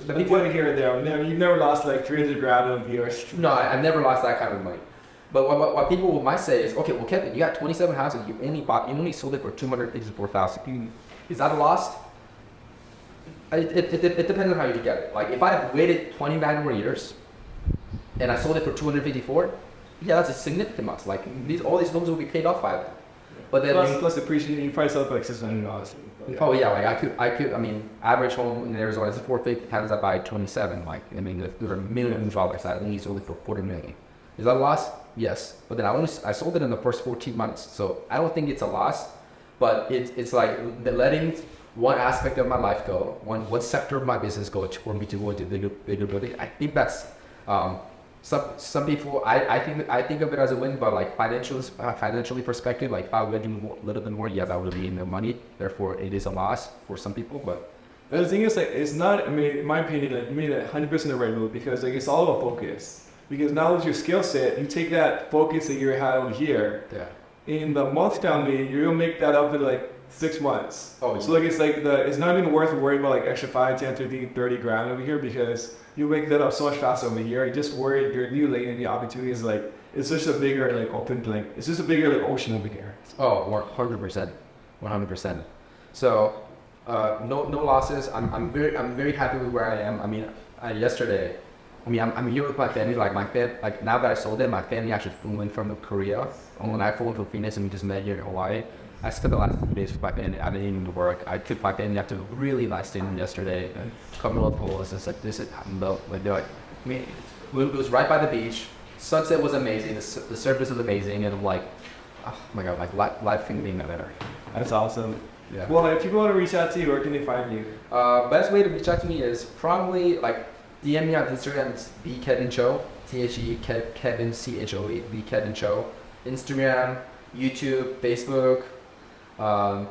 Like one here and there. You've never lost like 300 grand on viewers. No, I've never lost that kind of money. But what people might say is, okay, well, Kevin, you got 27 houses, you only sold it for $254,000. Is that a loss? It depends on how you look at it. Like if I had waited 29 more years and I sold it for 254, yeah, that's a significant loss. Like all these loans will be paid off by that. But then plus depreciation, you probably sell it for like $600. Yeah. Oh yeah, like I could. I mean, average home in Arizona is 450 times that by 27. Like I mean, there are millions of dollars. I only sold it for $40 million. Is that a loss? Yes. But then I sold it in the first 14 months, so I don't think it's a loss. But it's like letting one aspect of my life go, one sector of my business go for me to go into bigger building. I think that's some people. I think of it as a win, but like financially perspective, like if I went in a little bit more, yeah, that would be in the money. Therefore, it is a loss for some people. But the thing is, like, it's not. I mean, in my opinion, like, you made 100% the right move, because like it's all about focus. Because now with your skill set, you take that focus that you had over here. Yeah. In the month down there, you'll make that up to like 6 months. Oh, So like it's not even worth worrying about like extra 5, 10, 15, 30 grand over here because you make that up so much faster over here. You just worry your new lane and the opportunities like it's just a bigger like open like it's just a bigger like ocean over here. Oh, 100%, 100%. So, no losses. I'm very happy with where I am. I mean, yesterday, I'm here with my family. Like like now that I sold it, my family actually flew in from Korea. And when I flew into Phoenix and we just met here in Hawaii, I spent the last 2 days with my family. I didn't even work. I took my family up to a really nice dinner yesterday. Come to pool. It's just like this is like they're like, I mean, it was right by the beach. Sunset was amazing. The service was amazing, and I'm like, oh my god, like life can be better. That's awesome. Yeah. Well, if people want to reach out to you, where can they find you? Best way to reach out to me is probably like DM me on Instagram. It's Kevin Choe, Kevin Choe, Kevin Choe. Instagram, YouTube, Facebook. I'm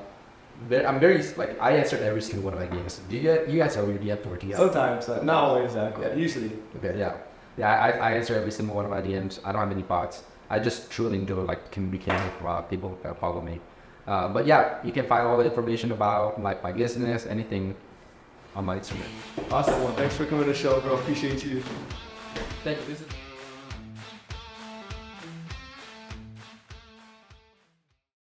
very like I answered every single one of my DMs. Do you guys already DM or DM? Sometimes, not always. Yeah. Usually. Okay, yeah. I answer every single one of my DMs. I don't have any bots. I just truly enjoy like communicating with people that follow me. But yeah, you can find all the information about like my business, anything on my Instagram. Awesome. Well, thanks for coming to the show, bro. Appreciate you. Thank you.